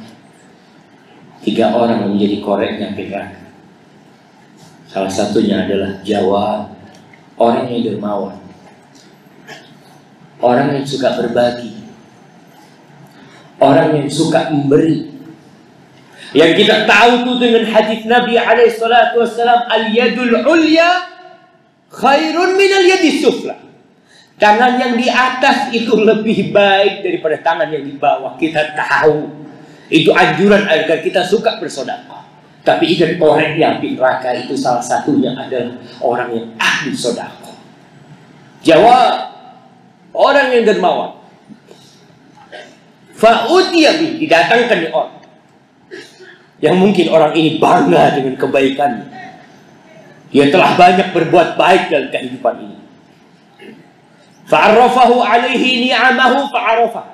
3 orang yang menjadi koreknya neraka, salah satunya adalah Jawad, orang yang dermawan, orang yang suka berbagi, orang yang suka memberi. Yang kita tahu tuh dengan hadis Nabi SAW, al-yadul ulya khairun minal yadis sufla. Tangan yang di atas itu lebih baik daripada tangan yang di bawah. Kita tahu itu anjuran agar kita suka bersedekah. Tapi ingat, korek yang di neraka itu salah satunya adalah orang yang ahli sedekah. Jawab, orang yang dermawan. Fa'utiyabi, didatangkan di orang yang mungkin orang ini bangga dengan kebaikannya. Dia telah banyak berbuat baik dalam kehidupan ini. Fa'arrafahu alaihi ni'amahu fa'arrafah.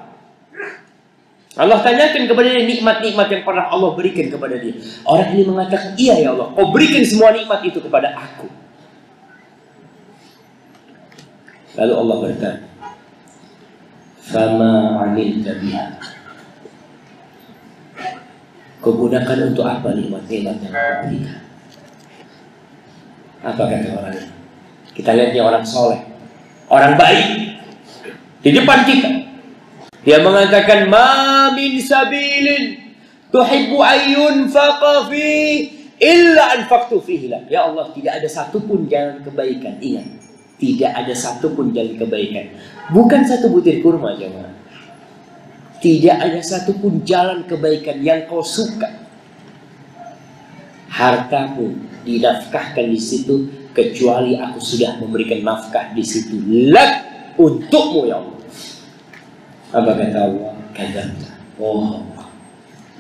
Allah tanyakan kepada dia nikmat-nikmat yang pernah Allah berikan kepada dia. Orang ini mengatakan, iya ya Allah, kau berikan semua nikmat itu kepada aku. Lalu Allah berkata, fama amilta biha. Kau gunakan untuk apa nikmat-nikmat yang aku berikan? Apa kata orangnya? Kita lihatnya orang soleh, orang baik di depan kita. Dia mengatakan, ma min sabilin tuhibbu ayyun faqafi illa anfaqtu fihi lak. Ya Allah, tidak ada satupun jalan kebaikan. Ingat, tidak ada satupun jalan kebaikan. Bukan satu butir kurma, jemaah. Tidak ada satupun jalan kebaikan yang kau suka, hartamu dinafkahkan di situ, kecuali aku sudah memberikan nafkah di situ. Lak, untukmu ya Allah. Apa kata Allah? Kadzabta. Oh,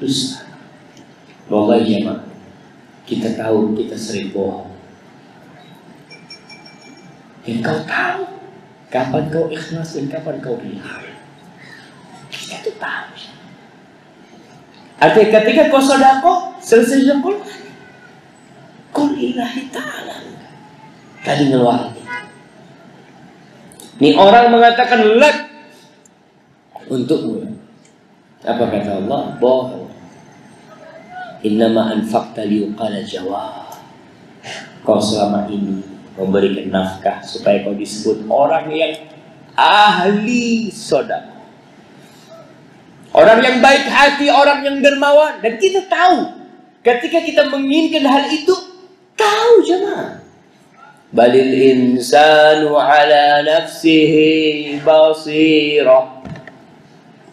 dusta. Wallahi jemaah, kita tahu kita sering bohong. Dan kau tahu kapan kau ikhlas dan kapan kau riya. Kita tuh tahu. Artinya ketika kau sedekah, selesai sedekah, qul lillahi ta'ala. Tadi ngeluarin. Ini orang mengatakan lak, untukmu. Apa kata Allah? Bohong. Innama anfaqta liyuqala jawab. Kau selama ini memberikan nafkah supaya kau disebut orang yang ahli sedekah, orang yang baik hati, orang yang dermawan. Dan kita tahu ketika kita menginginkan hal itu, tahu jemaah, balil insanu ala nafsihi basira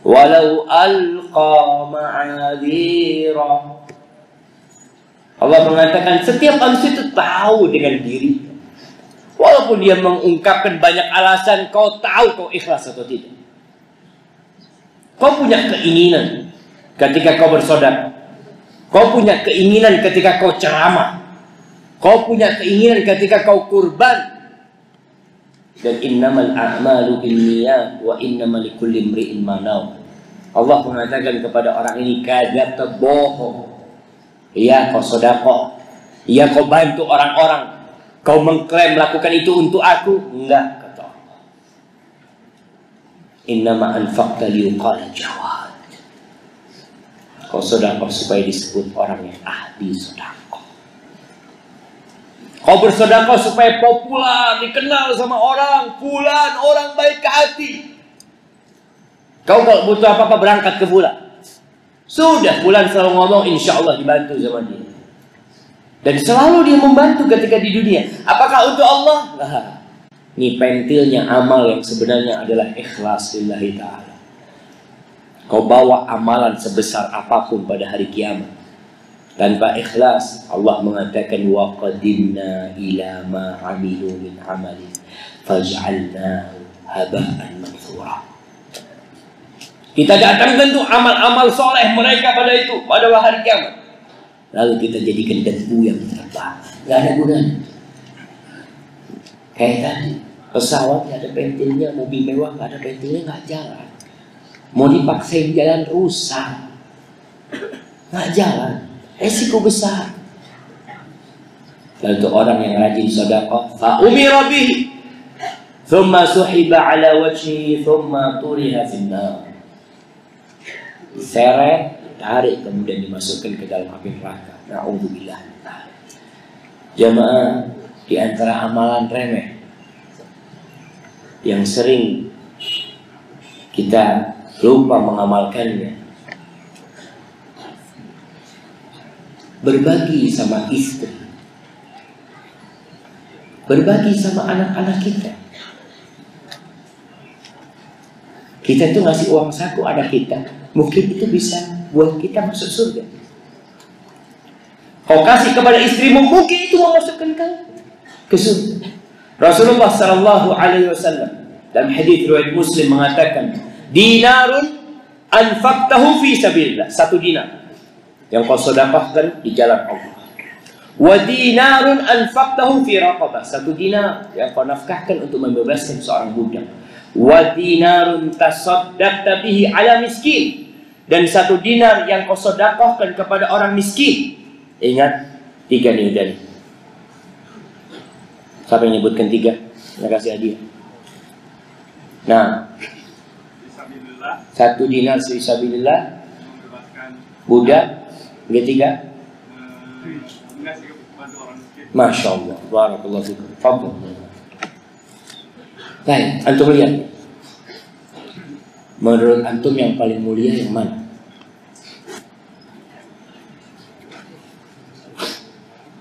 walau alqa ma'adhira. Allah mengatakan setiap manusia itu tahu dengan diri. Walaupun dia mengungkapkan banyak alasan, kau tahu kau ikhlas atau tidak. Kau punya keinginan ketika kau bersedekah. Kau punya keinginan ketika kau ceramah. Kau punya keinginan ketika kau kurban. Dan innamal a'malu binniyat wa innamal likulli imri'in ma nawa. Allah mengatakan kepada orang ini, kadzabta, bohong. Iya kau sedekah, iya kau bantu orang-orang, kau mengklaim melakukan itu untuk aku. Enggak, kata Allah. Innama anfaqta liyuqala jawad. Kau sedekah supaya disebut orang yang ahli sedekah. Kau bersedekah supaya populer, dikenal sama orang, fulan orang baik hati. Kau kalau butuh apa-apa berangkat ke fulan. Sudah, fulan selalu ngomong insya Allah dibantu sama dia. Dan selalu dia membantu ketika di dunia. Apakah untuk Allah? Nah, ini pentilnya amal yang sebenarnya adalah ikhlas lillahi ta'ala. Kau bawa amalan sebesar apapun pada hari kiamat, tanpa ikhlas, Allah mengatakan wa qadimna ila ma amilu min amalin faj'alnahu haba'an manthura. Kita datangkan tuh amal-amal soleh mereka pada hari kiamat, lalu kita jadikan debu yang terbang, nggak ada gunanya. Kayak tadi, pesawat nggak ada pentilnya, mobil mewah nggak ada pentilnya, nggak jalan. Mau dipaksain jalan rusak, nggak jalan, resiko besar. Lalu tuh orang yang rajin sedekah, fa umira bihi, thumma suhiba ala wajhihi, thumma turiha finnar. Diseret, ditarik, kemudian dimasukkan ke dalam api neraka. Na'udzubillah. Jamaah, di antara amalan remeh yang sering kita lupa mengamalkannya, berbagi sama istri, berbagi sama anak-anak kita. Kita itu ngasih uang saku ada kita, mungkin itu bisa buat kita masuk surga. Kau kasih kepada istrimu, mungkin itu mau masukkan kau ke surga. Rasulullah sallallahu alaihi wasallam dalam hadis riwayat Muslim mengatakan, dinarun anfaqtahu fi sabilillah, 1 dinar yang kau sedekahkan di jalan Allah. Wa dinarun anfaqtahu fi raqabah, 1 dinar yang kau nafkahkan untuk membebaskan seorang budak. Wa dinarun tasaddaqta bihi ala miskin, dan 1 dinar yang kau sedekahkan kepada orang miskin. Ingat 3 nih udah nih. Siapa yang nyebutkan 3? Saya kasih hadiah. Nah, 1 dinar fisabilillah, budak, ketiga Masya Allah, barakallahu fikum. Fadhil. Baik, antum lihat. Menurut antum yang paling mulia yang mana?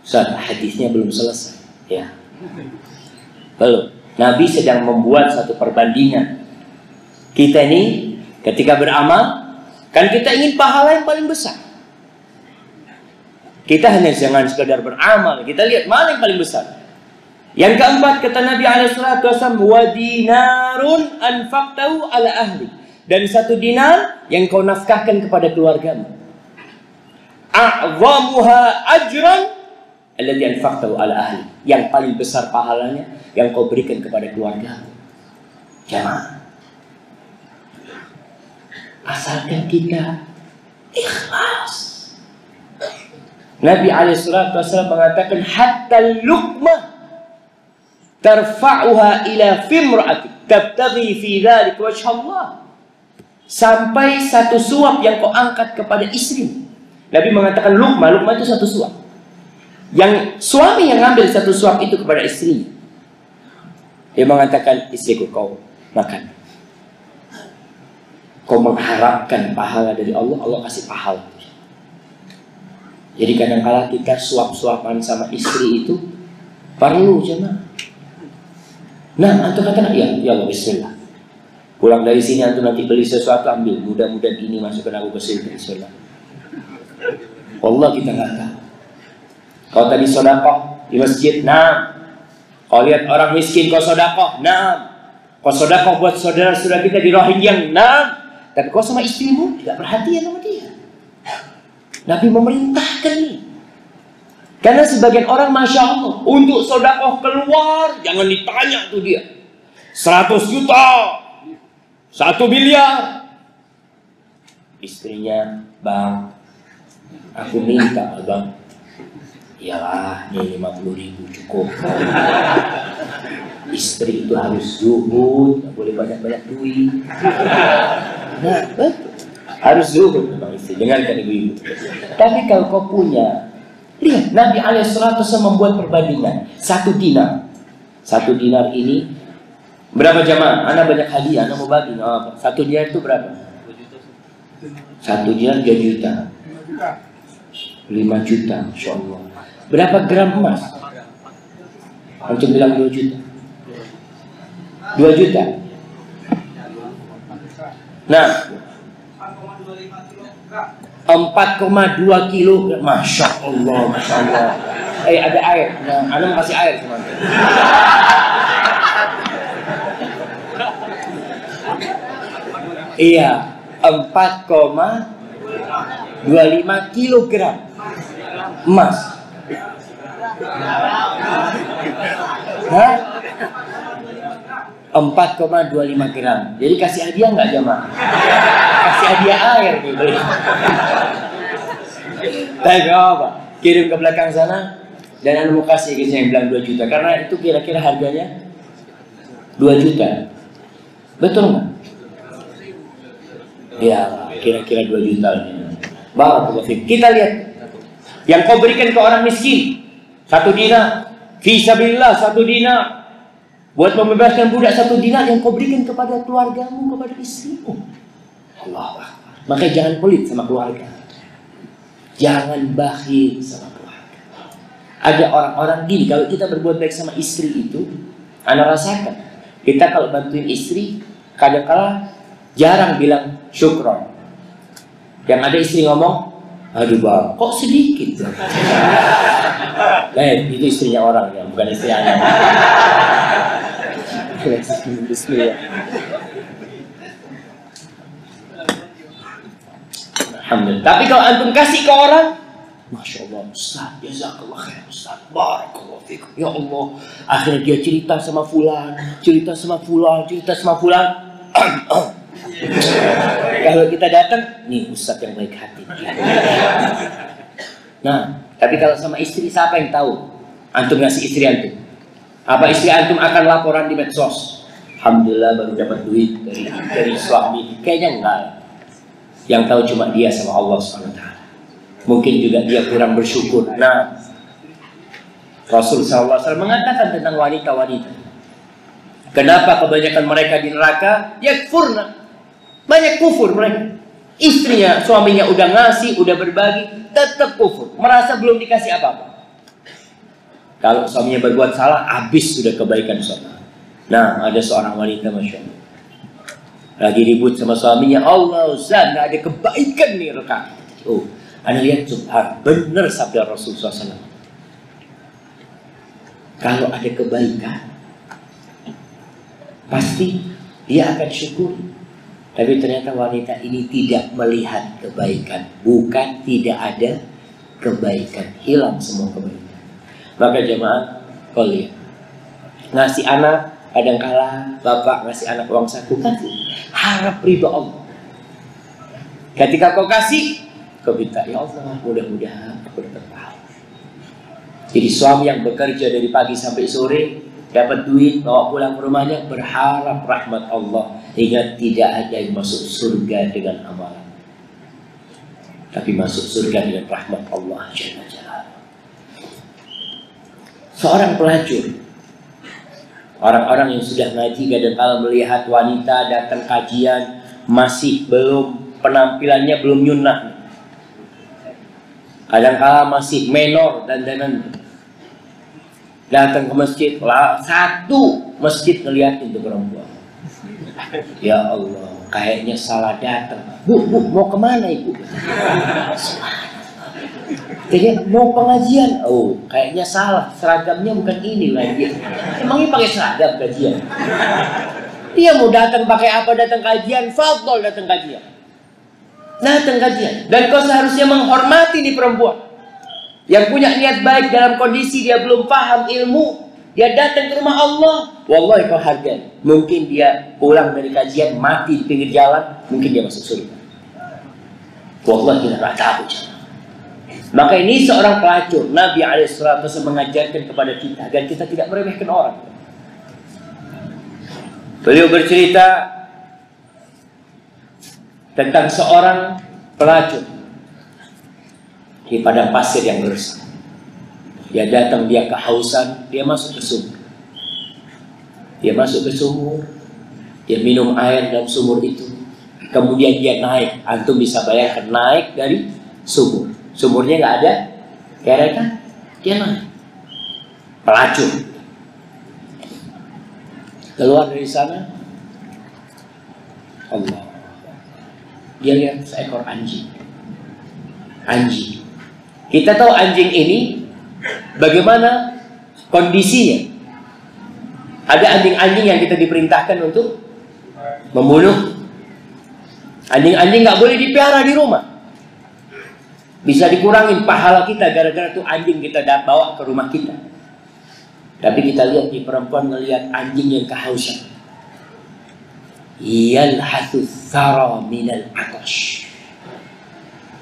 Ustaz, hadisnya belum selesai. Ya. Belum. Nabi sedang membuat satu perbandingan. Kita ini ketika beramal, kan kita ingin pahala yang paling besar. Kita hanya jangan sekadar beramal, kita lihat mana yang paling besar. Yang keempat kata Nabi SAW, wa dinarun anfaqtahu ala ahli. Dan satu dinar yang kau nafkahkan kepada keluargamu. A'zamuha ajran alladhi anfaqtahu ala ahli. Yang paling besar pahalanya yang kau berikan kepada keluarga. Jamaah, asalkan kita ikhlas. Nabi SAW mengatakan hatta luqmah tarfa'uha ila fimra'atik tabtaghi fi dzalik wajha Allah. Sampai satu suap yang kau angkat kepada istri. Nabi mengatakan luqmah itu satu suap. Yang suami yang ngambil satu suap itu kepada istrinya. Dia mengatakan, istriku kau makan. Kau mengharapkan pahala dari Allah, Allah kasih pahala. Jadi kadang-kala kita suap-suapan sama istri itu perlu jemaah. Nah, antum katakan, ya Allah, bismillah. Pulang dari sini antum nanti beli sesuatu ambil. Mudah-mudahan ini masukkan aku ke sini, bismillah. Allah kita nggak tahu. Kau tadi sedekah di masjid, nah. Kau lihat orang miskin, kau sedekah, nah. Kau sedekah buat saudara-saudara kita di Rohingya, nah. Tapi kau sama istrimu tidak perhatian sama dia. Nabi memerintahkan nih. Karena sebagian orang, Masya Allah, untuk sedekah keluar, jangan ditanya tuh dia. 100 juta, 1 miliar. Istrinya, bang, aku minta abang. Iyalah, ini 50.000 cukup. Istri itu harus zuhud, nggak boleh banyak-banyak duit. Nah, betul. Harus zuhud memang istri. Dengarkan ibu-ibu. Tapi kalau kau punya, lihat Nabi SAW membuat perbandingan. 1 dinar. 1 dinar ini berapa jamaah? Anak banyak hadiah, anak mau bagi. Oh, 1 dinar itu berapa? 1 dinar 3 juta. 5 juta, Insya Allah. Berapa gram emas? Antum bilang 2 juta. 2 juta. Nah, 4,2 kilo. Masya Allah, Masya Allah. Ada air. Nah, Anda mau kasih air sama Anda. Iya, 4,25 kilogram emas. Hah? 4,25 gram. Jadi kasih hadiah nggak jamaah? Kasih hadiah air gitu. Tapi apa? Kirim ke belakang sana dan anda mau kasih ke yang bilang 2 juta karena itu kira-kira harganya 2 juta. Betul nggak? Ya, kira-kira 2 juta. Barakallahu fiik. Kita lihat yang kau berikan ke orang miskin 1 dinar, fisabilillah 1 dinar, buat membebaskan budak 1 dinar yang kau berikan kepada keluargamu, kepada istrimu. Allah. Makanya jangan pelit sama keluarga. Jangan bakhil sama keluarga. Ada orang-orang gini, kalau kita berbuat baik sama istri itu, anda rasakan, kita kalau bantuin istri, kadang-kala jarang bilang syukron. Yang ada istri ngomong, aduh bang, kok sedikit? Itu istrinya orang ya, bukan istri anak. Bismillah. Alhamdulillah. Tapi kalau antum kasih ke orang, Masya Allah, Ustaz, jazakallah khair, Ustaz, barakallahu fikum. Ya Allah, akhirnya dia cerita sama fulan, cerita sama fulan, cerita sama fulan. Kalau kita datang, nih Ustaz yang baik hati. Nah, tapi kalau sama istri, siapa yang tahu? Antum ngasih istri antum. Apa istri antum akan laporan di medsos? Alhamdulillah baru dapat duit dari suami. Kayaknya enggak. Yang tahu cuma dia sama Allah SWT. Mungkin juga dia kurang bersyukur. Nah, Rasul SAW mengatakan tentang wanita-wanita. Kenapa kebanyakan mereka di neraka? Yakfurna. Banyak kufur mereka. Istrinya, suaminya udah ngasih, udah berbagi, tetap kufur. Merasa belum dikasih apa-apa. Kalau suaminya berbuat salah, habis sudah kebaikan suami. Nah, ada seorang wanita, Masya Allah, lagi ribut sama suaminya. Allah, Ustaz, gak ada kebaikan nih rekan. Oh, Anda lihat, subhan, benar sabda Rasulullah SAW. Kalau ada kebaikan, pasti dia akan syukur. Tapi ternyata wanita ini tidak melihat kebaikan. Bukan tidak ada kebaikan. Hilang semua kebaikan. Maka jemaah, kau lihat. Ngasih anak, kadangkala bapak ngasih anak uang saku, kasih. Harap ridho Allah. Ketika kau kasih, kau minta, ya Allah, mudah-mudahan aku dapat pahala. Jadi suami yang bekerja dari pagi sampai sore, dapat duit, bawa pulang ke rumahnya, berharap rahmat Allah. Ingat, tidak ada yang masuk surga dengan amalan, tapi masuk surga dengan rahmat Allah. Seorang pelacur, orang-orang yang sudah ngaji kadang-kala melihat wanita datang kajian, masih belum, penampilannya belum nyunah, kadang-kala masih menor dan datang ke masjid, satu masjid ngeliatin tuh perempuan. Ya Allah, kayaknya salah datang. Bu, mau kemana ibu? Jadi mau pengajian. Oh, kayaknya salah, seragamnya bukan ini lagi. Emangnya pakai seragam kajian? Dia mau datang pakai apa datang kajian? Fadol datang kajian. Datang kajian. Dan kau seharusnya menghormati nih perempuan yang punya niat baik dalam kondisi dia belum paham ilmu, dia datang ke rumah Allah. Wallahi kau hargai. Mungkin dia pulang dari kajian mati di pinggir jalan, mungkin dia masuk surga. Wallahi kita tak tahu. Maka ini seorang pelacur. Nabi SAW mengajarkan kepada kita agar kita tidak meremehkan orang. Beliau bercerita tentang seorang pelacur di padang pasir yang gersang. Dia datang, dia kehausan, dia masuk ke sumur. Dia masuk ke sumur, dia minum air dalam sumur itu. Kemudian dia naik. Antum bisa bayangkan naik dari sumur. Sumurnya nggak ada kerekan, dia naik. Pelacur. Keluar dari sana, Allah. Dia lihat seekor anjing. Anjing. Kita tahu anjing ini bagaimana kondisinya. Ada anjing-anjing yang kita diperintahkan untuk membunuh. Anjing-anjing nggak boleh dipelihara di rumah. Bisa dikurangin pahala kita gara-gara tuh anjing kita bawa ke rumah kita. Tapi kita lihat di perempuan melihat anjing yang kehausan. Yalhathu thara minal atash.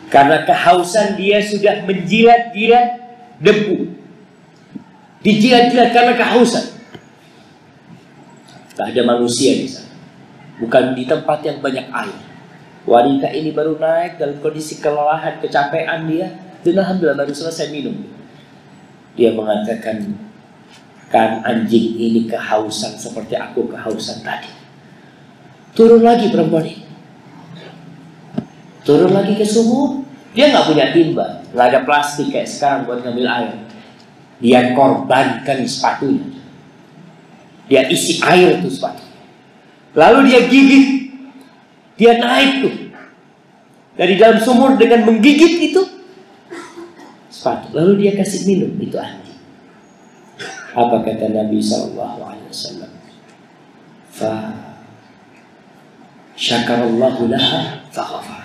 Karena kehausan dia sudah menjilat-jilat debu. Dijilat-jilat karena kehausan. Tak ada manusia di sana. Bukan di tempat yang banyak air. Wanita ini baru naik dalam kondisi kelelahan, kecapean dia. Dan alhamdulillah baru selesai minum. Dia mengatakan, kan anjing ini kehausan seperti aku kehausan tadi. Turun lagi perempuan ini. Turun lagi ke sumur. Dia nggak punya timba, nggak ada plastik kayak sekarang buat ngambil air. Dia korbankan sepatunya. Dia isi air tuh sepatu. Lalu dia gigit. Dia naik tuh dari dalam sumur dengan menggigit itu sepatu. Lalu dia kasih minum itu anjing. Apa kata Nabi SAW? Fa syakarallahu laha fa ghafar.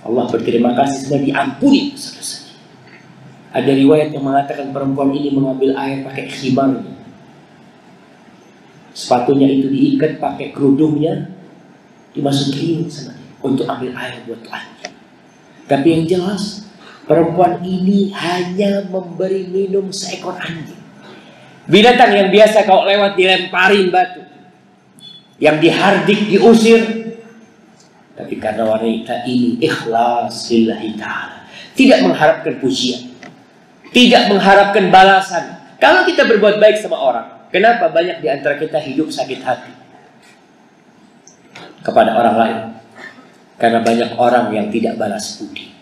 Allah berterima kasih sudah diampuni dosa-dosanya. Ada riwayat yang mengatakan perempuan ini mengambil air pakai khimarnya. Sepatunya itu diikat pakai kerudungnya, dimasukin sana untuk ambil air buat anjing. Tapi yang jelas perempuan ini hanya memberi minum seekor anjing. Binatang yang biasa kalau lewat dilemparin batu, yang dihardik, diusir. Tapi karena wanita ini ikhlas lillahi ta'ala, tidak mengharapkan pujian, tidak mengharapkan balasan. Kalau kita berbuat baik sama orang, kenapa banyak di antara kita hidup sakit hati kepada orang lain? Karena banyak orang yang tidak balas budi.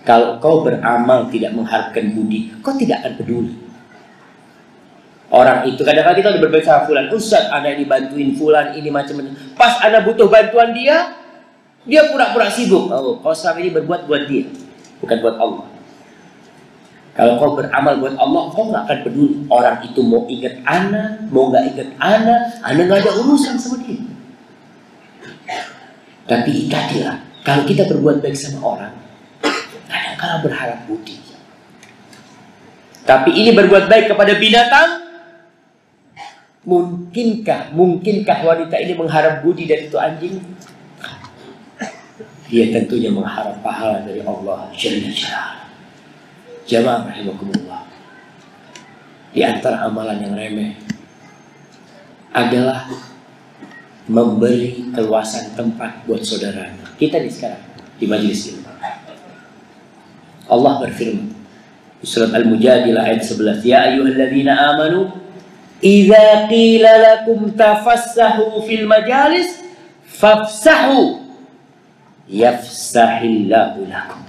Kalau kau beramal tidak mengharapkan budi, kau tidak akan peduli. Orang itu kadang-kadang kita udah berbaik sama fulan, Ustaz, ana ini bantuin fulan, ini macam-macam. Pas ana butuh bantuan dia pura-pura sibuk. Oh, kau selama ini berbuat buat dia, bukan buat Allah. Kalau kau beramal buat Allah, kau nggak akan peduli orang itu mau ingat ana, mau nggak ingat ana nggak ada urusan sama dia. Tapi ikatilah, kalau kita berbuat baik sama orang, kadang-kadang berharap budi. Tapi ini berbuat baik kepada binatang, mungkinkah wanita ini mengharap budi dari itu anjing? Dia tentunya mengharap pahala dari Allah Jalla Jalla. Jamaah rahimakumullah, di antara amalan yang remeh adalah memberi keluasan tempat buat saudara. Kita nih sekarang di majelis ini, Allah berfirman di surat Al-Mujadilah ayat 11, ya ayyuhalladzina amanu idza qila lakum tafassahu fil majalis fafsahu yafsahillahu lakum.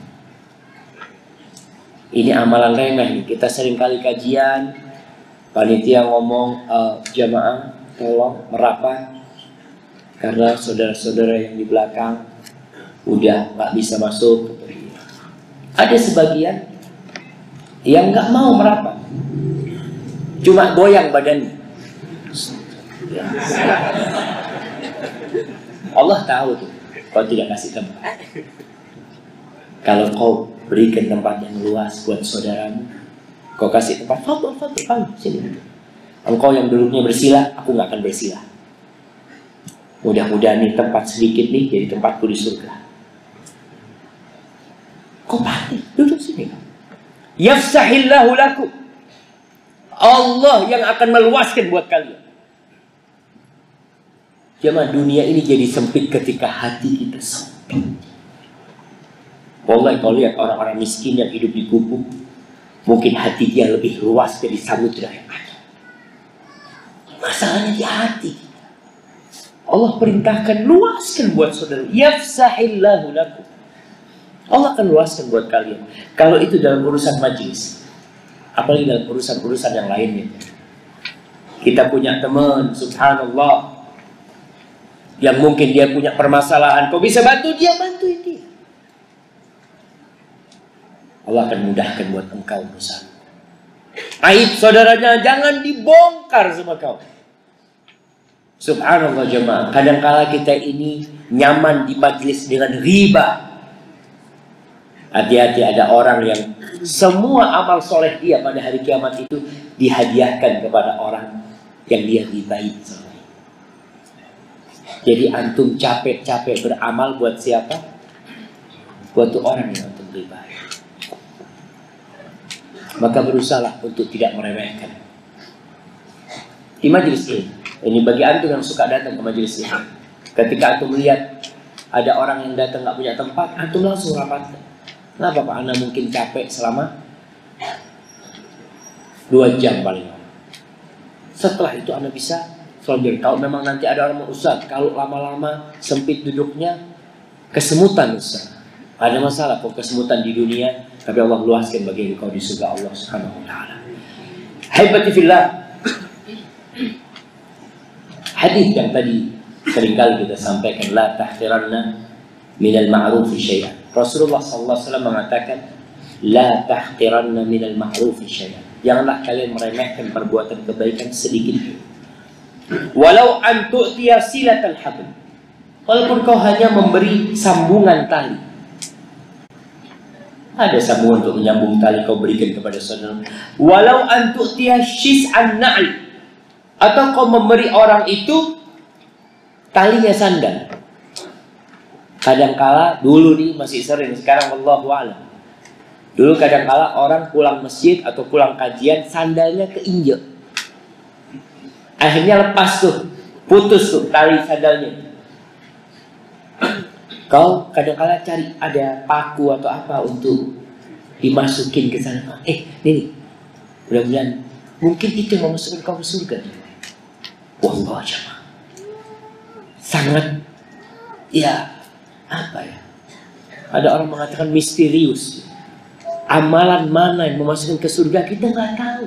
Ini amalan remeh nih. Kita sering kali kajian, panitia ngomong, jamaah tolong merapat karena saudara-saudara yang di belakang udah nggak bisa masuk. Ada sebagian yang nggak mau merapat, cuma goyang badannya. Allah tahu tuh, kau tidak kasih tempat. Kalau kau berikan tempat yang luas buat saudaramu, kau kasih tempat, fadl, sini. Engkau yang dulunya bersila, aku nggak akan bersila. Mudah-mudahan nih tempat sedikit nih jadi tempatku di surga. Kau pasti duduk sini. Yafsahillahu lakum. Allah yang akan meluaskan buat kalian. Jemaah, dunia ini jadi sempit ketika hati kita sempit. Wallahi, kau lihat orang-orang miskin yang hidup di gubuk, mungkin hati dia lebih luas dari samudra yang ada. Masalahnya di hati. Allah perintahkan luaskan buat saudara. Yafsahillahu lakum. Allah akan luaskan buat kalian. Kalau itu dalam urusan majlis, apalagi dalam urusan-urusan yang lainnya. Kita punya teman, subhanallah, yang mungkin dia punya permasalahan, kau bisa bantu dia, bantuin dia. Allah akan mudahkan buat engkau urusan. Aib saudaranya jangan dibongkar sama kau. Subhanallah jemaah, kadangkala kita ini nyaman di majlis dengan riba. Hati-hati, ada orang yang semua amal soleh dia pada hari kiamat itu dihadiahkan kepada orang yang dia ribain. Jadi antum capek-capek beramal buat siapa? Buat tuh orang yang antum ribain. Maka berusahalah untuk tidak meremehkan. Di majelis ini bagi antum yang suka datang ke majelis ini, ketika antum melihat ada orang yang datang nggak punya tempat, antum langsung rapatkan. Kenapa Pak? Anda mungkin capek selama 2 jam paling lama. Setelah itu Anda bisa selanjutnya. Kalau memang nanti ada orang Ustaz, kalau lama-lama sempit duduknya, kesemutan Ustaz. Ada masalah kok kesemutan di dunia, tapi Allah luaskan bagi engkau di surga Allah Subhanahu wa taala. Haibati fillah. Hadis yang tadi seringkali kita sampaikan, la tahqiranna minal ma'rufi syai'an. Rasulullah sallallahu alaihi wasallam mengatakan, la tahqiranna minal ma'rufi syai'an. Janganlah kalian meremehkan perbuatan kebaikan sedikit. Walau an tu'tiya silatal habl. Walaupun kau hanya memberi sambungan tali. Ada sambungan untuk menyambung tali, kau berikan kepada saudara. Walau an tu'tiya shis'an na'l. Atau kau memberi orang itu talinya sandal. Kadangkala dulu nih masih sering, sekarang wallahu a'lam. Dulu kadangkala orang pulang masjid atau pulang kajian sandalnya keinjek. Akhirnya lepas tuh, putus tuh tali sandalnya. Kau kadangkala cari ada paku atau apa untuk dimasukin ke sana. Nih, mudah-mudahan mungkin itu yang memasukkan kau ke surga. Wallah jemaah, sangat apa ya? Ada orang mengatakan misterius. Amalan mana yang memasukkan ke surga kita nggak tahu,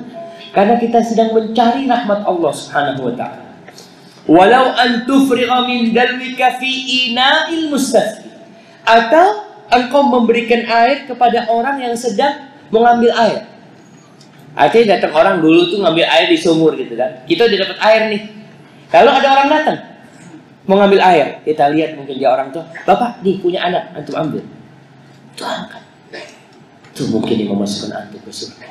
karena kita sedang mencari rahmat Allah Subhanahu wa taala. Walau an tufrigha min dalwika fi ina'il mustasqi, atau engkau memberikan air kepada orang yang sedang mengambil air. Artinya datang orang dulu tuh ngambil air di sumur gitu kan. Kita udah dapat air nih. Kalau ada orang datang mau ngambil air, kita lihat mungkin dia orang tuh, "Bapak, nih punya anak, antum ambil." Itu angkat. Itu mungkin yang memasukkan antum ke surga.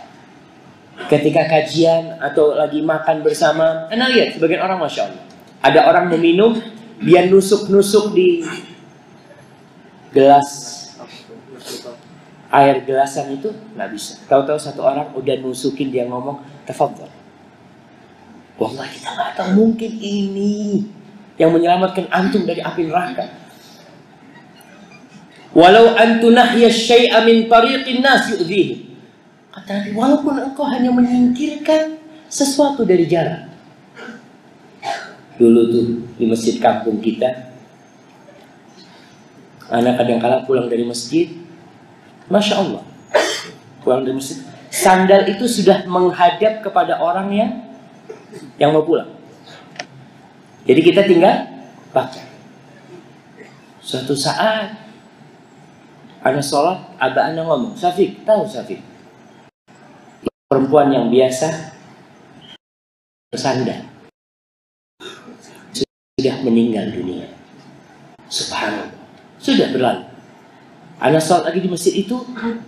Ketika kajian atau lagi makan bersama, Anda lihat sebagian orang, Masya Allah, ada orang meminum, dia nusuk-nusuk di gelas air gelasan itu, nggak bisa. Tahu-tahu satu orang udah nusukin, dia ngomong, "Tafadhal." Wallah kita nggak tahu, mungkin ini yang menyelamatkan antum dari api neraka. Walau antu nahya syai'a min tariqin nas yu'dhihi. Kata Nabi, walaupun engkau hanya menyingkirkan sesuatu dari jalan. Dulu tuh di masjid kampung kita, anak kadang-kala pulang dari masjid, Masya Allah, pulang dari masjid, sandal itu sudah menghadap kepada orang yang mau pulang. Jadi kita tinggal pakai. Suatu saat anak sholat, abah anak ngomong, "Syafiq, tahu Syafiq? Perempuan yang biasa bersandal sudah meninggal dunia." Subhanallah, sudah berlalu. Anak sholat lagi di masjid itu,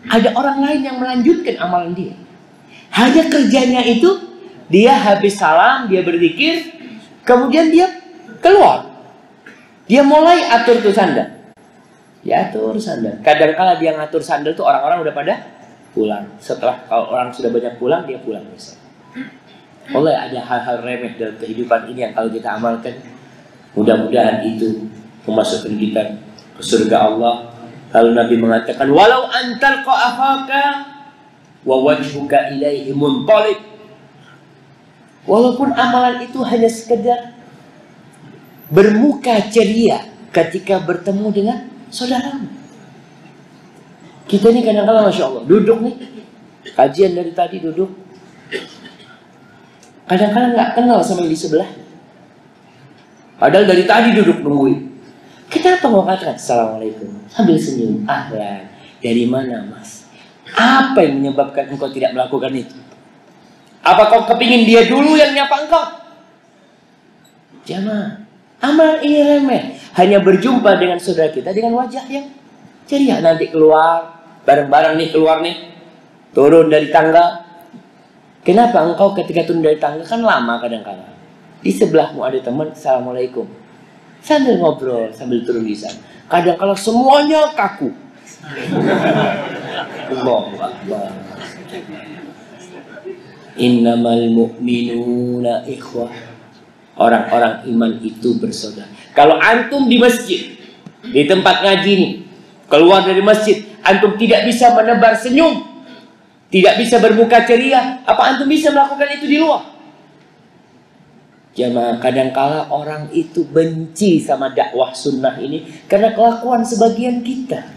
ada orang lain yang melanjutkan amalan dia. Hanya kerjanya itu, dia habis salam, dia berzikir, kemudian dia keluar. Dia mulai atur tuh sandal. Dia atur sandal. Kadang-kala dia ngatur sandal tuh orang-orang udah pada pulang. Setelah kalau orang sudah banyak pulang, dia pulang biasa. Oleh ada hal-hal remeh dalam kehidupan ini yang kalau kita amalkan, mudah-mudahan itu memasukkan kita ke surga Allah. Lalu Nabi mengatakan, "Walau antal qa'afaka wa wajhuka ilaihi muntalib." Walaupun amalan itu hanya sekedar bermuka ceria ketika bertemu dengan saudaramu. Kita ini kadang-kadang Masya Allah, duduk nih, kajian dari tadi duduk, kadang-kadang nggak kenal sama yang di sebelah. Padahal dari tadi duduk nungguin. Kenapa mau katakan Assalamualaikum sambil senyum? Ahlan, dari mana mas? Apa yang menyebabkan engkau tidak melakukan itu? Apa kau kepingin dia dulu yang nyapa engkau? Jamaah, amal ini remeh. Hanya berjumpa dengan saudara kita dengan wajah yang ceria. Nanti keluar, bareng-bareng nih keluar nih, turun dari tangga. Kenapa engkau ketika turun dari tangga kan lama kadang-kadang. Di sebelahmu ada teman, Assalamualaikum. Sambil ngobrol, sambil turun di sana. Kadang-kadang semuanya kaku. Allahu Akbar. Innamal mu'minuna ikhwah. Orang-orang iman itu bersaudara. Kalau antum di masjid, di tempat ngaji nih, keluar dari masjid, antum tidak bisa menebar senyum, tidak bisa bermuka ceria, apa antum bisa melakukan itu di luar? Jamaah, kadangkala orang itu benci sama dakwah sunnah ini karena kelakuan sebagian kita.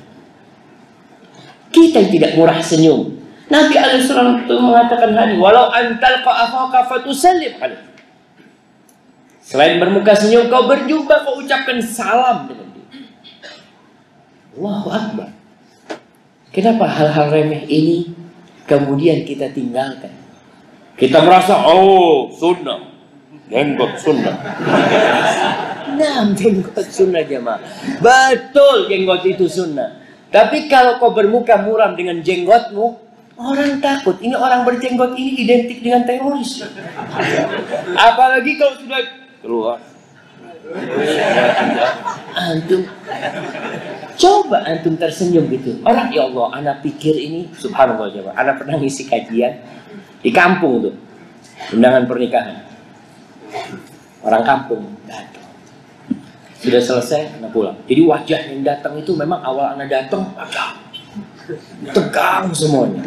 Kita yang tidak murah senyum. Nabi alaihissalam itu mengatakan hadis, walau antal qa'afaka fatusallim alaihi. Selain bermuka senyum, kau berjumpa, kau ucapkan salam dengan dia. Allahu Akbar. Kenapa hal-hal remeh ini kemudian kita tinggalkan? Kita merasa, oh sunnah, jenggot sunnah. Nah, jenggot sunnah jemaah. Betul, jenggot itu sunnah. Tapi kalau kau bermuka muram dengan jenggotmu, orang takut. Ini orang berjenggot ini identik dengan teroris. Apalagi kalau sudah keluar. Antum coba antum tersenyum gitu. Orang, ya Allah, anak pikir ini subhanallah jemaah. Anak pernah ngisi kajian di kampung tuh, undangan pernikahan. Orang kampung datang. Sudah selesai, anak pulang. Jadi wajah yang datang itu memang awal anak datang, Tegang semuanya.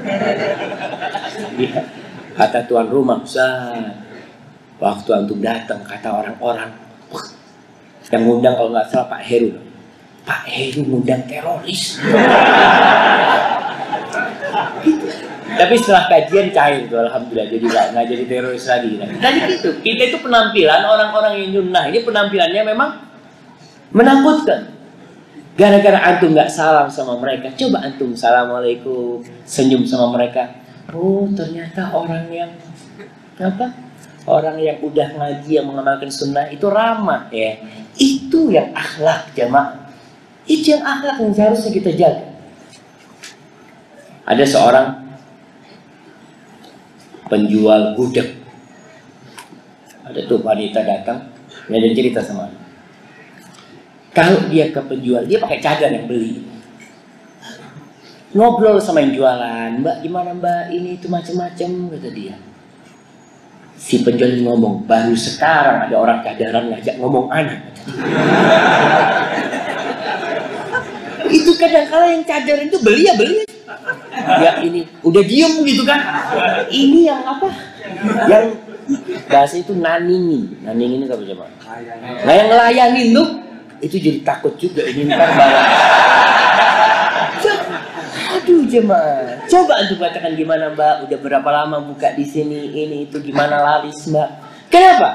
Kata tuan rumah, Ustaz, waktu antum datang, kata orang-orang, yang ngundang kalau nggak salah Pak Heru. Pak Heru ngundang teroris. Tapi setelah kajian cair tuh, alhamdulillah, jadi nggak jadi teroris lagi. Tadi gitu, kita itu penampilan orang-orang yang nyunnah ini penampilannya memang menakutkan. Gara-gara antum nggak salam sama mereka, coba antum assalamualaikum, senyum sama mereka. Oh, ternyata orang yang apa? Orang yang udah ngaji, yang mengamalkan sunnah itu ramah ya. Itu yang akhlak jamaah. Itu yang akhlak yang seharusnya kita jaga. Ada seorang penjual gudeg. Ada tuh wanita datang, dia ada cerita sama dia. Kalau dia ke penjual, dia pakai cadar yang beli. Ngobrol sama yang jualan, Mbak gimana Mbak, ini itu macam-macam, kata dia. Si penjual ngomong, baru sekarang ada orang cadaran ngajak ngomong anak. Itu kadang-kala yang cadar itu beli ya beli. Ya ini udah diem gitu kan. Ini yang apa? Yang bahasa itu naningin. Naningin itu apa coba? Nah yang ngelayanin tuh itu jadi takut juga ini ntar bawa. Aduh jemaah, coba untuk katakan gimana Mbak? Udah berapa lama buka di sini? Ini itu gimana laris Mbak? Kenapa?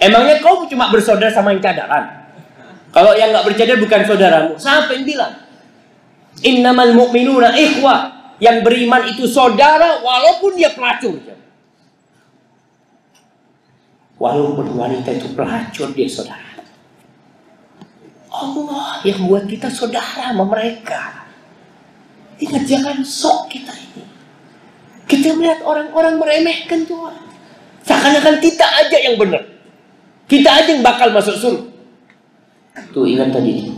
Emangnya kau cuma bersaudara sama yang cadaran? Kalau yang nggak bercadar bukan saudaramu. Siapa yang bilang? Innamal mu'minuna ikhwah. Yang beriman itu saudara walaupun dia pelacur. Walaupun wanita itu pelacur, dia saudara. Allah yang buat kita saudara sama mereka. Ingat jangan sok kita ini. Kita melihat orang-orang meremehkan Tuhan. Seakan-akan kita aja yang benar. Kita aja yang bakal masuk surga. Tuh ingat tadi.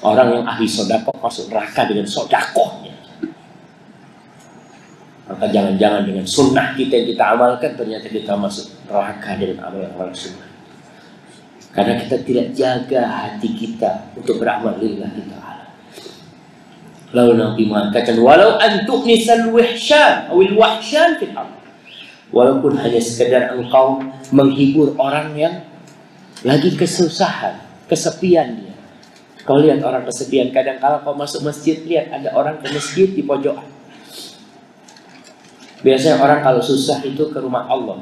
Orang yang ahli sodakoh masuk neraka dengan sodakohnya. Maka jangan-jangan dengan sunnah kita yang kita amalkan ternyata kita masuk neraka dengan amal-amal sunnah. Karena kita tidak jaga hati kita untuk beramal lillahi ta'ala. Lalu Nabi mengatakan, walau antuk nisal wahsyan awil wahsyan fil ardh. Walaupun hanya sekedar engkau menghibur orang yang lagi kesusahan, kesepian dia. Kau lihat orang kesepian, kadang kala kau masuk masjid, lihat ada orang ke masjid di pojokan. Biasanya orang kalau susah itu ke rumah Allah.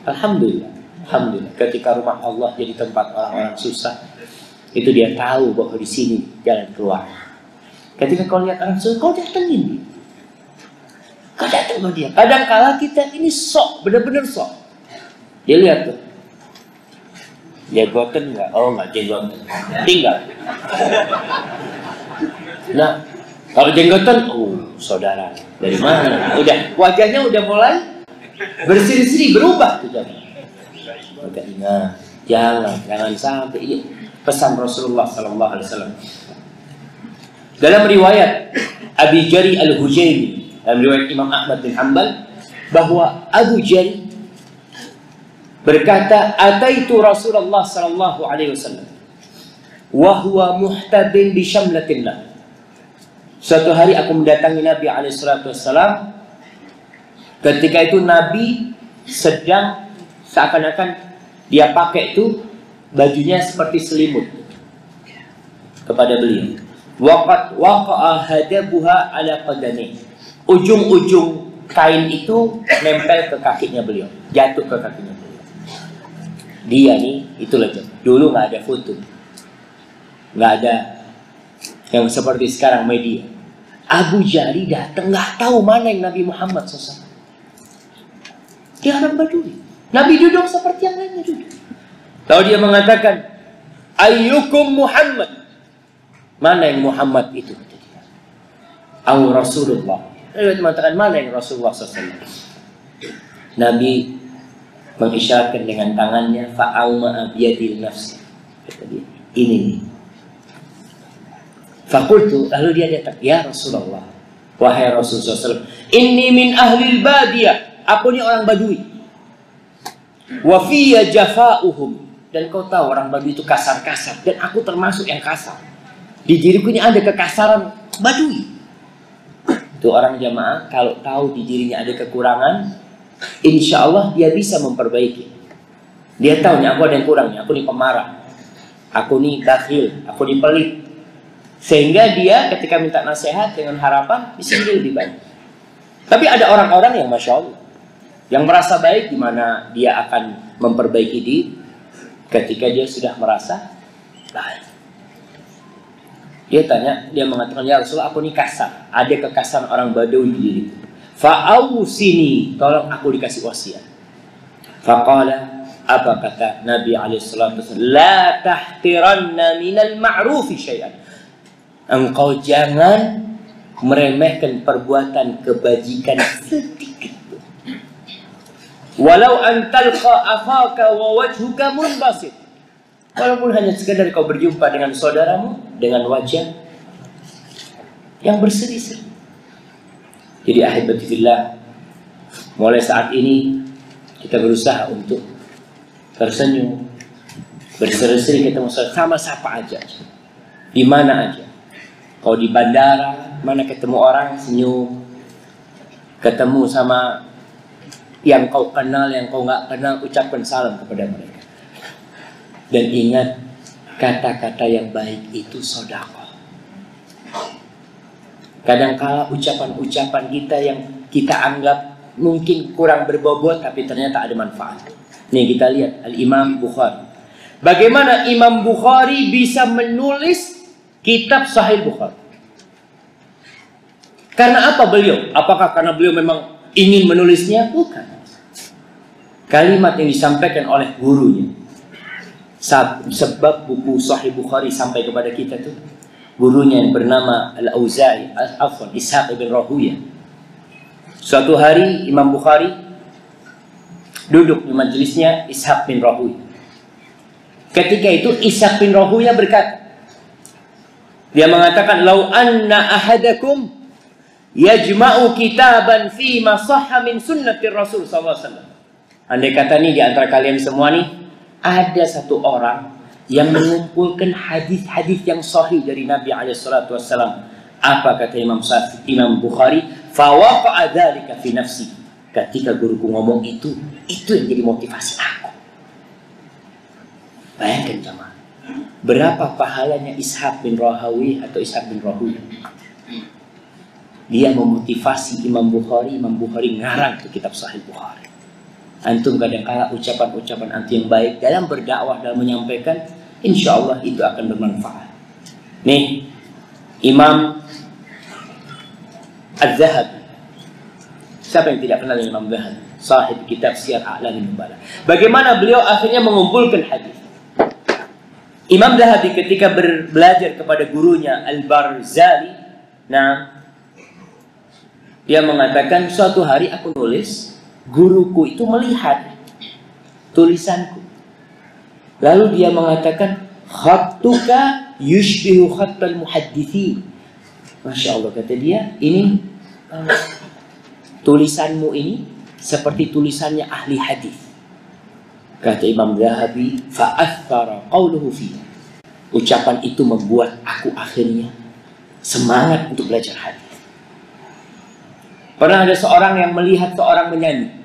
Alhamdulillah, alhamdulillah. Ketika rumah Allah jadi tempat orang-orang susah, itu dia tahu bahwa di sini jalan keluar. Ketika kau lihat orang susah, kau datengin dia. Kau datang ke dia. Kadang kala kita ini sok, benar-benar sok. Dia lihat tuh. Jenggoten nggak? Oh nggak jenggoten. Tinggal. Nah, kalau jenggoten, saudara dari mana? Udah wajahnya udah mulai berseri-seri, berubah tuh jadi. Maka ingat, jangan sampai ini pesan Rasulullah SAW. Dalam riwayat Abi Jari Al-Hujaini, dalam riwayat Imam Ahmad bin Hanbal, bahwa Abu Jari berkata, ataitu Rasulullah sallallahu alaihi wasallam wa huwa muhtabin bi syamlatillah. Suatu hari aku mendatangi Nabi alaihi salatu wasallam. Ketika itu Nabi sedang seakan-akan dia pakai itu bajunya seperti selimut kepada beliau. Waqat waqa'a hadabuha ala qadami. Ujung-ujung kain itu nempel ke kakinya beliau, jatuh ke kakinya beliau. Dia nih, itulah dulu nggak ada foto, nggak ada yang seperti sekarang media. Abu Jari datang nggak tahu mana yang Nabi Muhammad SAW. Dia orang Badui. Nabi duduk seperti yang lainnya duduk. Lalu dia mengatakan, ayyukum Muhammad. Mana yang Muhammad itu? Aw Rasulullah. Dia mengatakan mana yang Rasulullah SAW. Nabi mengisyaratkan dengan tangannya, fa'auma biyadil nafsi. Kata dia, ini nih. Fakultu, lalu dia datang, ya Rasulullah, wahai Rasulullah SAW, inni min ahlil badiyah, aku ini orang Badui. Wa fiyya jafa'uhum, dan kau tahu orang Badui itu kasar-kasar, dan aku termasuk yang kasar. Di diriku ini ada kekasaran Badui. Itu orang jamaah kalau tahu di dirinya ada kekurangan, insya Allah dia bisa memperbaiki. Dia tahu nih aku ada yang kurang, nih aku nih pemarah, aku nih bakhil, aku nih pelit. Sehingga dia ketika minta nasihat dengan harapan bisa jadi lebih baik. Tapi ada orang-orang yang masya Allah, yang merasa baik, di mana dia akan memperbaiki diri ketika dia sudah merasa baik. Dia tanya, dia mengatakan, ya Rasulullah aku ini kasar. Ada kekasaran orang Badui di diriku. Fa'awsini, tolong aku dikasih wasiat. Faqala, apa kata Nabi SAW? La tahtiranna minal ma'rufi syai'an. Engkau jangan meremehkan perbuatan kebajikan sedikit pun. Walau an talqa akhaka wa wajhuka munbasit. Walaupun hanya sekadar kau berjumpa dengan saudaramu dengan wajah yang berseri-seri. Jadi ahibati fillah, mulai saat ini kita berusaha untuk tersenyum, berseri-seri ketemu sama siapa aja, di mana aja. Kau di bandara, mana ketemu orang senyum, ketemu sama yang kau kenal, yang kau nggak kenal, ucapkan salam kepada mereka. Dan ingat, kata-kata yang baik itu sedekah. Kadangkala ucapan-ucapan kita yang kita anggap mungkin kurang berbobot, tapi ternyata ada manfaat. Nih kita lihat Al-Imam Bukhari. Bagaimana Imam Bukhari bisa menulis kitab Sahih Bukhari? Karena apa beliau? Apakah karena beliau memang ingin menulisnya? Bukan. Kalimat yang disampaikan oleh gurunya. Sebab buku Sahih Bukhari sampai kepada kita tuh gurunya yang bernama Al-Auza'i, Ishaq ibn Rahuyah. Suatu hari Imam Bukhari duduk di majelisnya Ishaq bin Rahuyah. Ketika itu Ishaq bin Rahuyah berkata, dia mengatakan, "Lau anna ahadakum yajma'u kitaban fi ma sahha min sunnati Rasul sallallahu alaihi wasallam." Andai kata nih di antara kalian semua nih ada satu orang yang mengumpulkan hadis-hadis yang sahih dari Nabi alaihissalatu wassalam. Apa kata Imam Bukhari? Fawaqa'a dzalika fi nafsi. Ketika guruku ngomong itu yang jadi motivasi aku. Bayangkan jemaah, berapa pahalanya Ishaq bin Rahawi atau Ishaq bin Rahuyah. Dia memotivasi Imam Bukhari ngarang ke kitab Sahih Bukhari. Antum kadang-kala ucapan-ucapan antum yang baik dalam berdakwah, dalam menyampaikan, insya Allah itu akan bermanfaat. Nih, Imam Az-Zahabi. Siapa yang tidak kenal Imam Az-Zahabi? Sahib kitab Siyar A'lamin Nubala. Bagaimana beliau akhirnya mengumpulkan hadis. Imam Az-Zahabi ketika belajar kepada gurunya Al-Barzali, nah, dia mengatakan, suatu hari aku nulis, guruku itu melihat tulisanku. Lalu dia mengatakan, khattuka yushbihu khattal muhaddithin. Masya Allah, kata dia, ini tulisanmu ini seperti tulisannya ahli hadis. Kata Imam Zahabi, fa'athara qawluhu fiha. Ucapan itu membuat aku akhirnya semangat untuk belajar hadis. Pernah ada seorang yang melihat seorang menyanyi.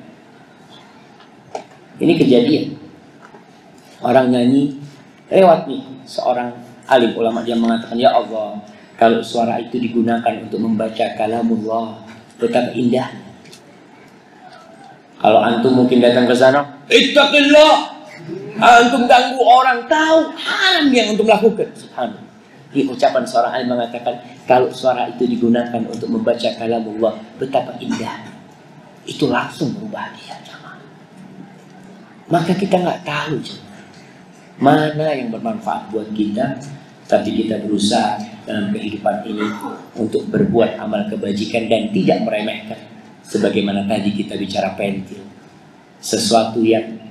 Ini kejadian. Orang nyanyi, lewat nih seorang alim ulama, dia mengatakan, ya Allah, kalau suara itu digunakan untuk membaca kalamullah, betapa indahnya. Kalau antum mungkin datang ke sana, ittaqillah, antum ganggu orang, tahu haram yang antum lakukan. Subhanallah. Di ucapan seorang alim mengatakan, kalau suara itu digunakan untuk membaca kalamullah, betapa indahnya. Itu langsung berubah dia. Maka kita nggak tahu mana yang bermanfaat buat kita, tapi kita berusaha dalam kehidupan ini untuk berbuat amal kebajikan dan tidak meremehkan. Sebagaimana tadi kita bicara pentil, sesuatu yang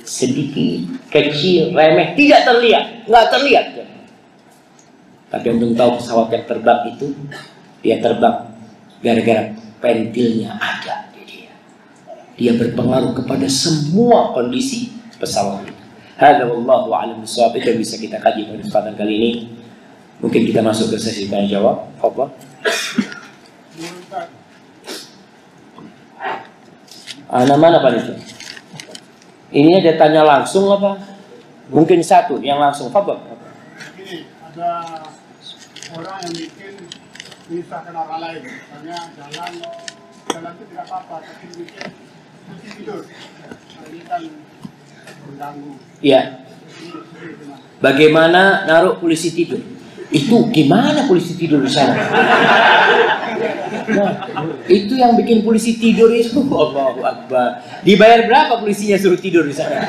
sedikit, kecil, remeh, tidak terlihat, nggak terlihat. Tapi untuk tahu pesawat yang terbang itu, dia terbang gara-gara pentilnya ada. Dia berpengaruh kepada semua kondisi pesawat itu. Hadza wallahu a'lam bishawab. Itu bisa kita kaji pada kesempatan kali ini. Mungkin kita masuk ke sesi tanya jawab. Apa? Mana Pak itu? Ini ada tanya langsung apa? Mungkin satu yang langsung. Apa? Ini ada orang yang bikin menyusahkan orang lain. Misalnya jalan itu tidak apa-apa, tapi bikin tidur. Ini kan mengganggu. Iya. Bagaimana naruh polisi tidur? Itu gimana polisi tidur di sana? Nah, itu yang bikin polisi tidur itu. Allahu Akbar. Dibayar berapa polisinya suruh tidur di sana?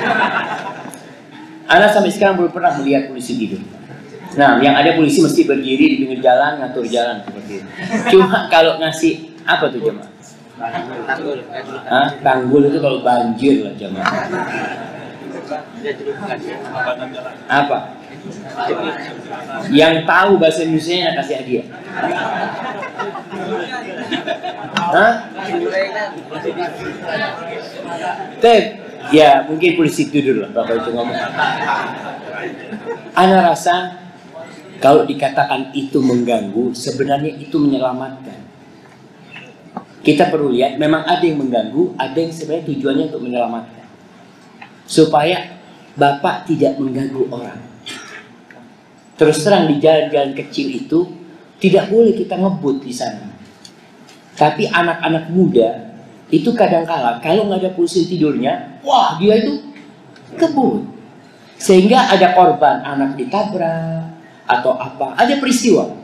Ana sampai sekarang belum pernah melihat polisi tidur. Nah, yang ada polisi mesti berdiri di pinggir jalan, ngatur jalan seperti itu. Cuma kalau ngasih apa tuh jemaah? Tanggul. Hah? Tanggul itu kalau banjir lah jemaah. Apa? Yang tahu bahasa Indonesia kasih hadiah. Hah? Tep, ya mungkin polisi tidur lah Bapak itu ngomong. Ana rasa kalau dikatakan itu mengganggu, sebenarnya itu menyelamatkan. Kita perlu lihat, memang ada yang mengganggu, ada yang sebenarnya tujuannya untuk menyelamatkan. Supaya Bapak tidak mengganggu orang. Terus terang di jalan-jalan kecil itu tidak boleh kita ngebut di sana. Tapi anak-anak muda itu kadang-kala kalau nggak ada polisi tidurnya, wah dia itu kebut. Sehingga ada korban anak ditabrak atau apa, ada peristiwa.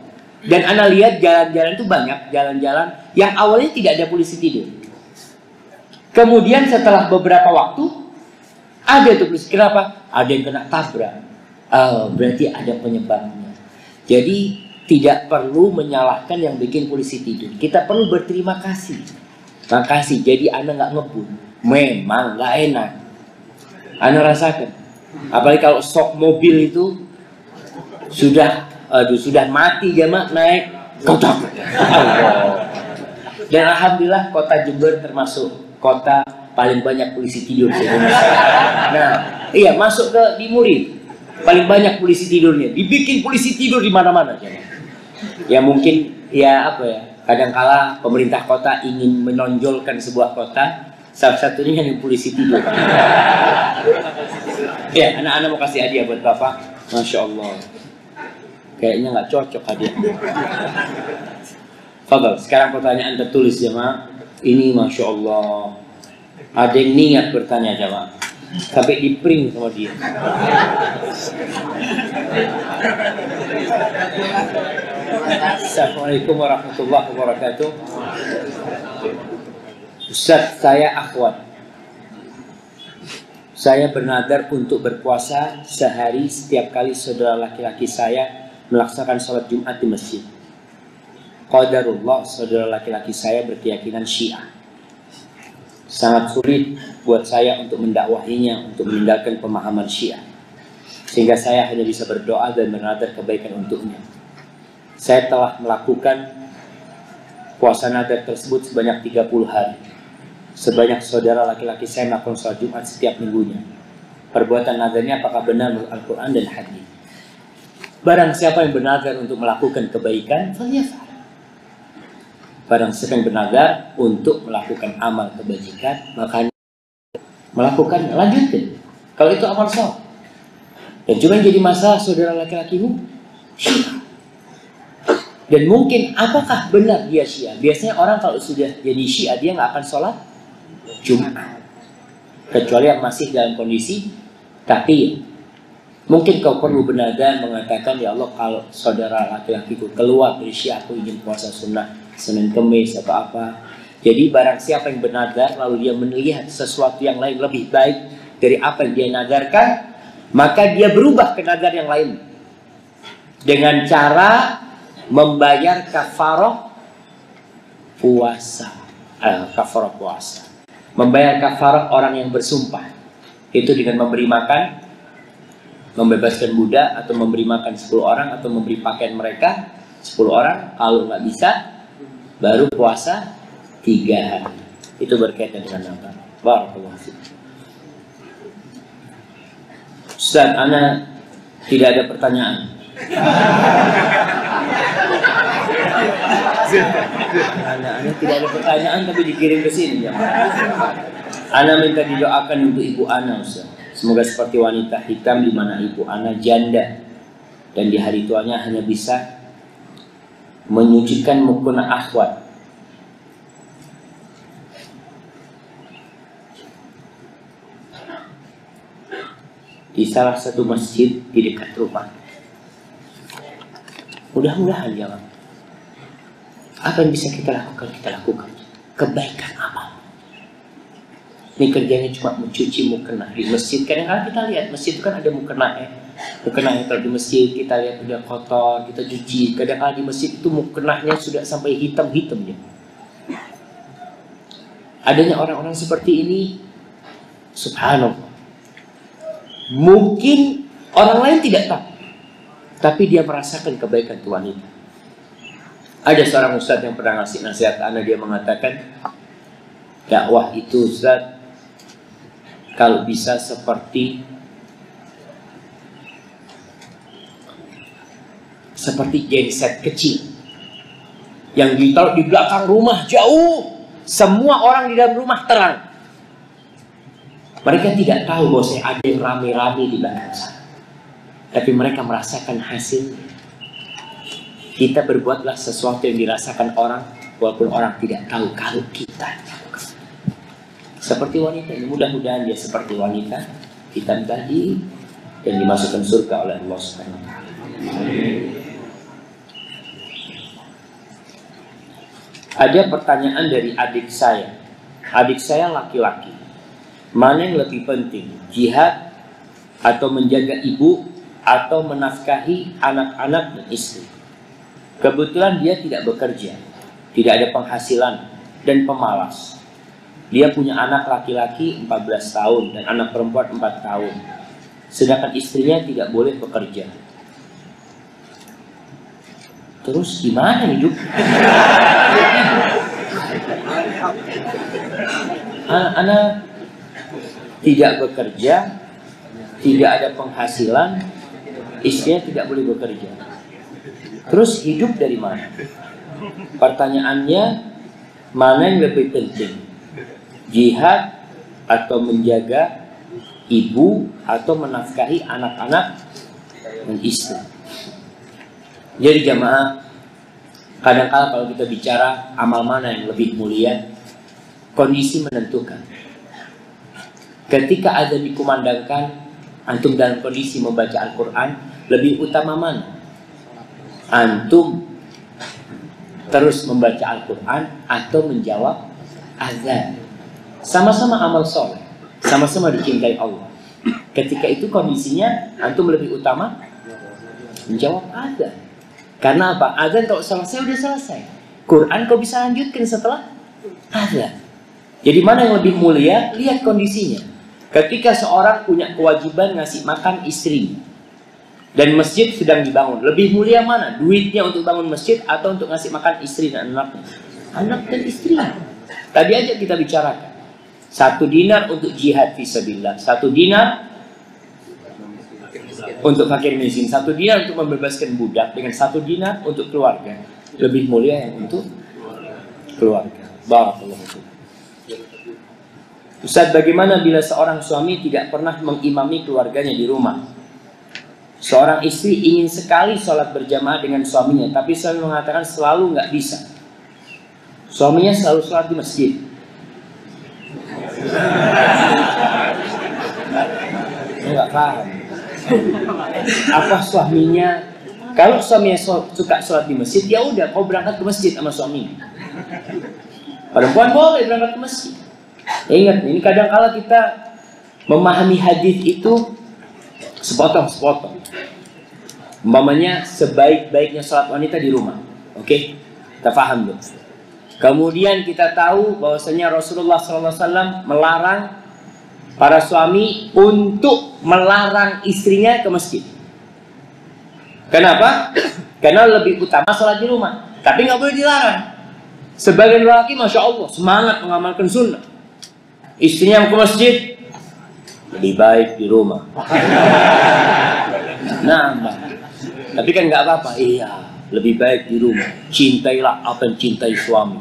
Dan Anda lihat jalan-jalan itu banyak jalan-jalan yang awalnya tidak ada polisi tidur. Kemudian setelah beberapa waktu ada tuh polisi. Kenapa? Ada yang kena tabrak. Oh, berarti ada penyebabnya. Jadi tidak perlu menyalahkan yang bikin polisi tidur. Kita perlu berterima kasih. Makasih. Jadi Anda nggak ngebut. Memang nggak enak. Anda rasakan. Apalagi kalau sok mobil itu sudah mati jemaah naik kotak. Dan alhamdulillah kota Jember termasuk kota paling banyak polisi tidur di Indonesia. Nah, iya masuk ke di Murid. Paling banyak polisi tidurnya, dibikin polisi tidur di mana-mana. Ya mungkin ya apa ya, kadangkala pemerintah kota ingin menonjolkan sebuah kota, salah satunya yang polisi tidur. Ya anak-anak mau kasih hadiah buat Bapak, Masya Allah. Kayaknya nggak cocok hadiah. Fadal, sekarang pertanyaan tertulis jemaah. Ini Masya Allah. Ada yang niat bertanya jemaah. Sampai di print sama dia. Assalamualaikum warahmatullahi wabarakatuh. Ustaz, saya akhwat. Saya bernadar untuk berpuasa sehari setiap kali saudara laki-laki saya melaksanakan sholat Jumat di masjid. Qadarullah, saudara laki-laki saya berkeyakinan Syiah. Sangat sulit buat saya untuk mendakwahinya, untuk meninggalkan pemahaman Syiah. Sehingga saya hanya bisa berdoa dan bernadar kebaikan untuknya. Saya telah melakukan puasa nadar tersebut sebanyak 30 hari. Sebanyak saudara laki-laki saya melakukan sholat Jumat setiap minggunya. Perbuatan nadarnya apakah benar menurut Al-Quran dan hadis? Barang siapa yang bernadar untuk melakukan kebaikan, falyaf'al. Barang siapa yang bernadar untuk melakukan amal kebajikan, maka melakukan, lanjutkan. Kalau itu amal saleh. Dan cuma jadi masalah saudara laki-lakimu Syiah. Dan mungkin apakah benar dia Syiah? Biasanya orang kalau sudah jadi Syiah dia nggak akan sholat Jumat, kecuali yang masih dalam kondisi tapi mungkin kau perlu bernadar mengatakan, ya Allah, kalau saudara laki-lakiku keluar dari Syiah, aku ingin puasa sunnah Senin Kemis atau apa. Jadi barang siapa yang bernadar lalu dia melihat sesuatu yang lain lebih baik dari apa yang dia nadarkan, maka dia berubah ke nadar yang lain dengan cara membayar kafarah puasa. Kafarah puasa. Membayar kafarah orang yang bersumpah. Itu dengan memberi makan, membebaskan budak, atau memberi makan 10 orang, atau memberi pakaian mereka 10 orang. Kalau nggak bisa, baru puasa 3 hari. Itu berkaitan dengan apa? Barakallahu fiik. Ustaz, ana tidak ada pertanyaan. Anak tidak ada pertanyaan tapi dikirim ke sini ya. Ana minta didoakan untuk ibu Ana, Ustaz. Semoga seperti wanita hitam di mana ibu Ana janda dan di hari tuanya hanya bisa menyucikan mukena akhwat. Di salah satu masjid di dekat rumah. Mudah-mudahan ya Bang. Apa yang bisa kita lakukan? Kita lakukan kebaikan apa? Ini kerjanya cuma mencuci mukena di masjid. Kadang-kadang kita lihat masjid itu kan ada mukena ya. Mukena kalau di masjid kita lihat udah kotor, kita cuci. Kadang-kadang di masjid itu mukenanya sudah sampai hitam-hitamnya. Adanya orang-orang seperti ini, subhanallah. Mungkin orang lain tidak tahu, tapi dia merasakan kebaikan itu wanita. Ada seorang ustadz yang pernah ngasih nasihat anak, dia mengatakan dakwah itu Ustaz kalau bisa seperti genset kecil yang ditaruh di belakang rumah jauh, semua orang di dalam rumah terang. Mereka tidak tahu bahwa ada yang rame-rame di belakang sana, tapi mereka merasakan hasilnya. Kita berbuatlah sesuatu yang dirasakan orang, walaupun orang tidak tahu kalau kita lakukan. Seperti wanita ini, mudah-mudahan dia seperti wanita hitam tadi dan dimasukkan surga oleh Allah Subhanahu wa taala. Ada pertanyaan dari adik saya. Adik saya laki-laki. Mana yang lebih penting? Jihad atau menjaga ibu atau menafkahi anak-anak dan istri? Kebetulan dia tidak bekerja, tidak ada penghasilan dan pemalas. Dia punya anak laki-laki 14 tahun dan anak perempuan 4 tahun. Sedangkan istrinya tidak boleh bekerja. Terus gimana hidup? Anak tidak bekerja, tidak ada penghasilan, istrinya tidak boleh bekerja. Terus hidup dari mana? Pertanyaannya, mana yang lebih penting? Jihad atau menjaga ibu atau menafkahi anak-anak dan istri? Jadi jamaah, kadang-kadang kalau kita bicara amal mana yang lebih mulia, kondisi menentukan. Ketika azan dikumandangkan, antum dalam kondisi membaca Al-Quran, lebih utama mana? Antum terus membaca Al-Quran atau menjawab azan? Sama-sama amal soleh, sama-sama dicintai Allah. Ketika itu kondisinya antum lebih utama menjawab azan. Karena apa? Azan kalau selesai udah selesai. Quran kau bisa lanjutkan setelah azan. Jadi mana yang lebih mulia? Lihat kondisinya. Ketika seorang punya kewajiban ngasih makan istrinya dan masjid sedang dibangun, lebih mulia mana? Duitnya untuk bangun masjid atau untuk ngasih makan istri dan anaknya? Anak dan istri. Tadi aja kita bicarakan. 1 dinar untuk jihad fisabilillah, 1 dinar untuk fakir miskin, 1 dinar untuk membebaskan budak, dengan 1 dinar untuk keluarga. Lebih mulia yang untuk keluarga. Barakallahu fiik. Ustaz, bagaimana bila seorang suami tidak pernah mengimami keluarganya di rumah? Seorang istri ingin sekali sholat berjamaah dengan suaminya, tapi suami mengatakan selalu nggak bisa. Suaminya selalu sholat di masjid. Nggak paham. Apa suaminya? Kalau suaminya suka sholat di masjid, ya udah, kau berangkat ke masjid sama suaminya. Perempuan boleh berangkat ke masjid. Ingat, ini kadang-kala kita memahami hadis itu sepotong-sepotong. Umpamanya sebaik-baiknya sholat wanita di rumah. Oke? Kita paham dong. Kemudian kita tahu bahwasanya Rasulullah SAW melarang para suami untuk melarang istrinya ke masjid. Kenapa? Karena lebih utama sholat di rumah. Tapi nggak boleh dilarang. Sebagian lelaki, Masya Allah, semangat mengamalkan sunnah. Istrinya mau ke masjid, lebih baik di rumah. Nah, Tapi kan nggak apa-apa. Iya, lebih baik di rumah. Cintailah apa yang cintai suami.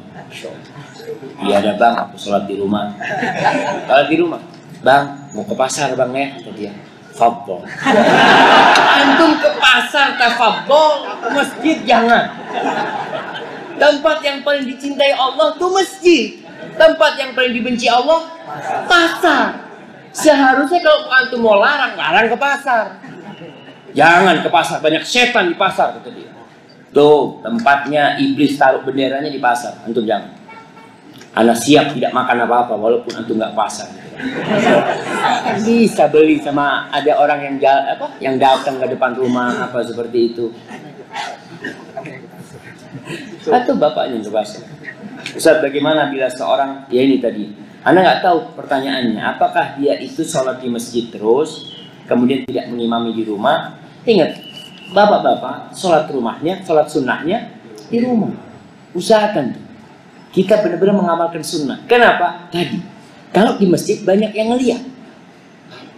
Iya ada bang, aku sholat di rumah. Kalau di rumah, bang mau ke pasar bang ya, kata dia. Fadol. Antum ke pasar tafadol, ke masjid jangan. Tempat yang paling dicintai Allah tuh masjid. Tempat yang paling dibenci Allah pasar. Seharusnya kalau antum mau larang ke pasar. Jangan ke pasar, banyak setan di pasar kata dia. Tuh tempatnya iblis taruh benderanya di pasar. Antum jangan. Anak siap tidak makan apa-apa walaupun antum nggak pasar. Bisa beli sama ada orang yang datang ke depan rumah apa seperti itu. Atau bapaknya ke pasar. Ustaz, bagaimana bila seorang, ya ini tadi, Anda nggak tahu pertanyaannya, apakah dia itu sholat di masjid terus, kemudian tidak mengimami di rumah? Ingat, bapak-bapak sholat rumahnya, sholat sunnahnya di rumah. Usahakan tuh. Kita benar-benar mengamalkan sunnah. Kenapa? Tadi, kalau di masjid banyak yang ngeliat.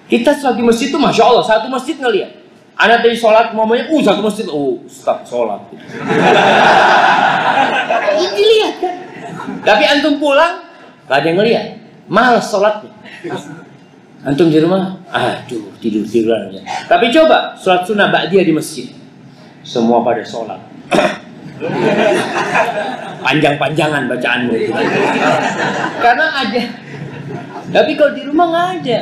Kita sholat di masjid itu Masya Allah, satu masjid ngeliat. Anak tadi sholat, ngomongnya, satu masjid, Ustaz sholat. Ini lihat kan? Tapi antum pulang, gak ada yang ngeliat. Malas sholatnya. Antum di rumah, aduh tidur-tiduran aja. Tapi coba, sholat sunnah ba'diyah di masjid. Semua pada sholat. Panjang-panjangan bacaanmu itu. Karena ada. Tapi kalau di rumah nggak ada.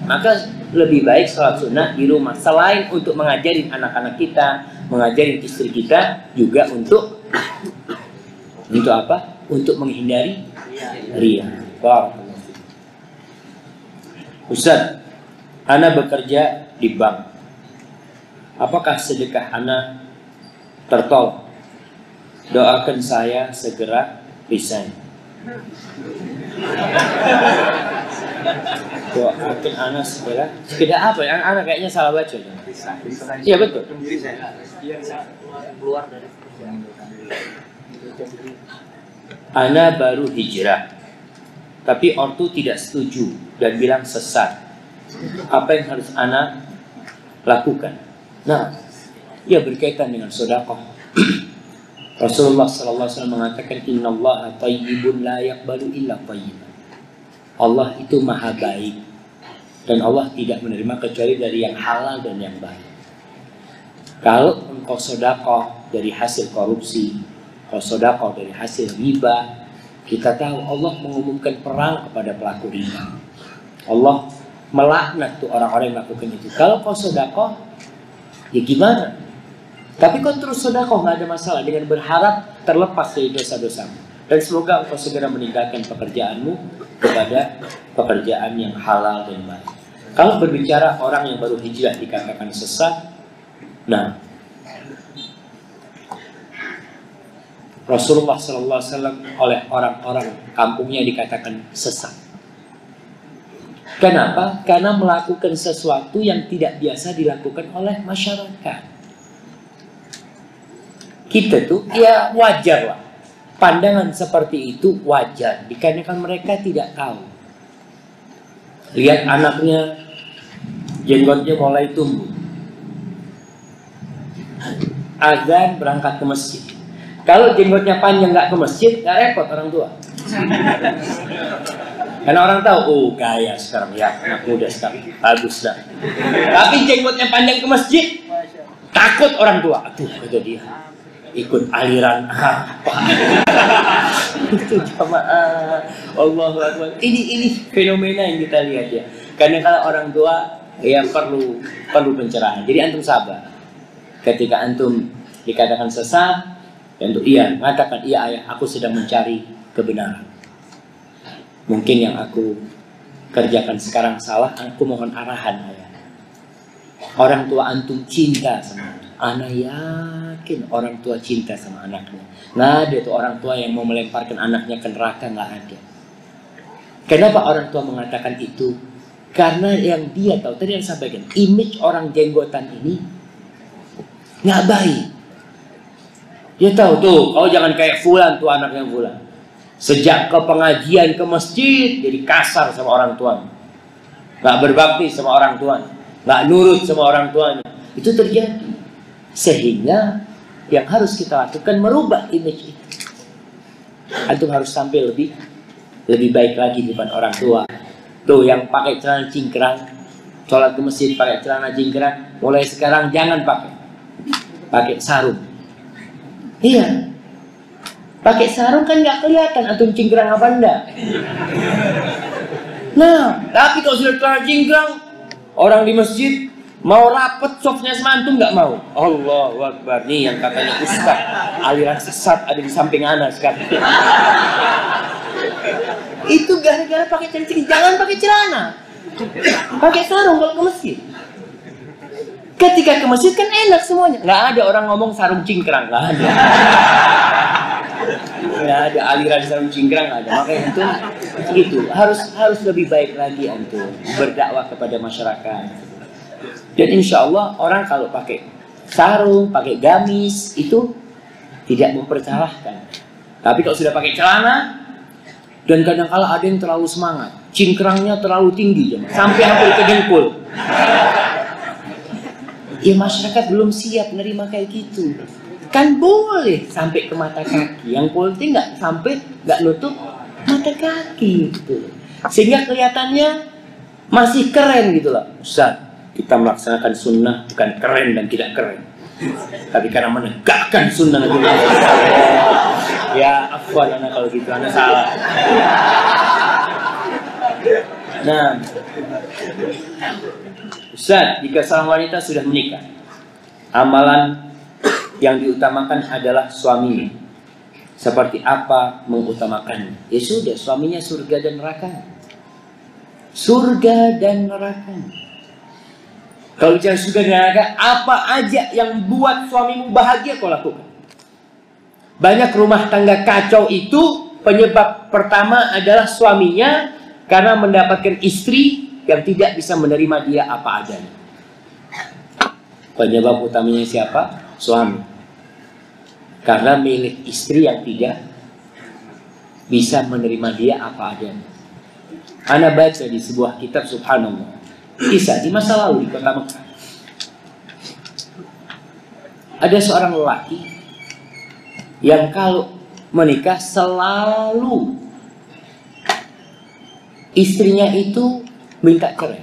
Maka lebih baik sholat sunnah di rumah. Selain untuk mengajarin anak-anak kita, mengajarin istri kita, juga untuk apa? Untuk menghindari riya. Ustaz, ana bekerja di bank. Apakah sedekah ana tertolong? Doakan saya segera resign. Doakan ana segera apa ya? Ana kayaknya salah baca. Iya betul. Keluar dari pekerjaan. Ana baru hijrah, tapi ortu tidak setuju dan bilang sesat. Apa yang harus ana lakukan? Nah, ia berkaitan dengan sedekah. Rasulullah SAW mengatakan innallaha thayyibun la yaqbalu illa thayyiban. Allah itu maha baik dan Allah tidak menerima kecuali dari yang halal dan yang baik. Kalau engkau sedekah dari hasil korupsi, kalau sedekah dari hasil riba, kita tahu Allah mengumumkan perang kepada pelaku riba. Allah melaknat tuh orang-orang yang melakukan itu. Kalau kau sedekah, ya gimana? Tapi kau terus sedekah nggak ada masalah dengan berharap terlepas dari dosa-dosamu. Dan semoga engkau segera meninggalkan pekerjaanmu kepada pekerjaan yang halal dan baik. Kalau berbicara orang yang baru hijrah dikatakan sesat, nah Rasulullah SAW oleh orang-orang kampungnya dikatakan sesat. Kenapa? Karena melakukan sesuatu yang tidak biasa dilakukan oleh masyarakat. Kita tuh ya wajar lah. Pandangan seperti itu wajar. Dikarenakan mereka tidak tahu. Lihat anaknya jenggotnya mulai tumbuh. Azan berangkat ke masjid. Kalau jenggotnya panjang nggak ke masjid, nggak repot orang tua. Karena orang tahu, gaya sekarang ya anak muda sekarang bagus dah. Tapi jenggotnya panjang ke masjid, takut orang tua. Aduh, kata dia. Ikut aliran apa? Itu jamaah. Allahu Akbar. Ini fenomena yang kita lihat ya. Karena kalau orang tua ya perlu pencerahan. Jadi antum sabar. Ketika antum dikatakan sesat, untuk mengatakan iya ayah, aku sedang mencari kebenaran. Mungkin yang aku kerjakan sekarang salah, aku mohon arahan ayah. Orang tua antum cinta sama antum. Ana yakin orang tua cinta sama anaknya. Nggak ada tuh orang tua yang mau melemparkan anaknya ke neraka, nggak ada. Kenapa orang tua mengatakan itu? Karena yang dia tahu, tadi yang sampaikan, image orang jenggotan ini nggak baik. Dia tahu tuh, kau jangan kayak fulan tuh anaknya fulan. Sejak ke pengajian ke masjid jadi kasar sama orang tuanya, nggak berbakti sama orang tuanya, nggak nurut sama orang tuanya. Itu terjadi. Sehingga yang harus kita lakukan merubah image itu. Antum harus tampil lebih baik lagi di depan orang tua. Tuh yang pakai celana cingkrang, sholat ke masjid pakai celana cingkrang, mulai sekarang jangan pakai sarung. Iya, pakai sarung kan nggak kelihatan antum cingkrang apa enggak. Nah, tapi kalau sudah celana cingkrang, orang di masjid mau rapet softnya sama antum nggak mau. Allahu Akbar. Nih yang katanya ustaz, aliran sesat ada di samping ana sekarang. Itu gara-gara pakai celana cingkrang. Jangan pakai celana, pakai sarung kalau ke masjid. Ketika ke masjid kan enak semuanya. Nggak ada orang ngomong sarung cingkrang, nggak ada. Nggak ada aliran sarung cingkrang, nggak ada. Makanya itu gitu. Harus lebih baik lagi antum berdakwah kepada masyarakat. Dan insya Allah orang kalau pakai sarung, pakai gamis itu tidak mempersalahkan. Tapi kalau sudah pakai celana, dan kadang-kala ada yang terlalu semangat, cingkrangnya terlalu tinggi, sampai hampir ke dengkul. Ya masyarakat belum siap menerima kayak gitu. Kan boleh sampai ke mata kaki, yang penting nggak nutup mata kaki gitu. Sehingga kelihatannya masih keren gitu loh. Ustaz, kita melaksanakan sunnah bukan keren dan tidak keren, tapi karena menegakkan sunnah. Ya afwan anak kalau gitu, anak salah. Nah, Ustaz, jika seorang wanita sudah menikah, amalan yang diutamakan adalah suaminya. Seperti apa mengutamakannya? Ya sudah, suaminya surga dan neraka. Surga dan neraka. Kalau bicara surga dan neraka, apa aja yang buat suamimu bahagia kau lakukan. Banyak rumah tangga kacau itu penyebab pertama adalah suaminya karena mendapatkan istri yang tidak bisa menerima dia apa adanya. Penyebab utamanya siapa? Suami. Karena milik istri yang tidak bisa menerima dia apa adanya. Ana baca di sebuah kitab, subhanallah, kisah di masa lalu di kota Mekah. Ada seorang lelaki yang kalau menikah selalu istrinya itu minta cerai.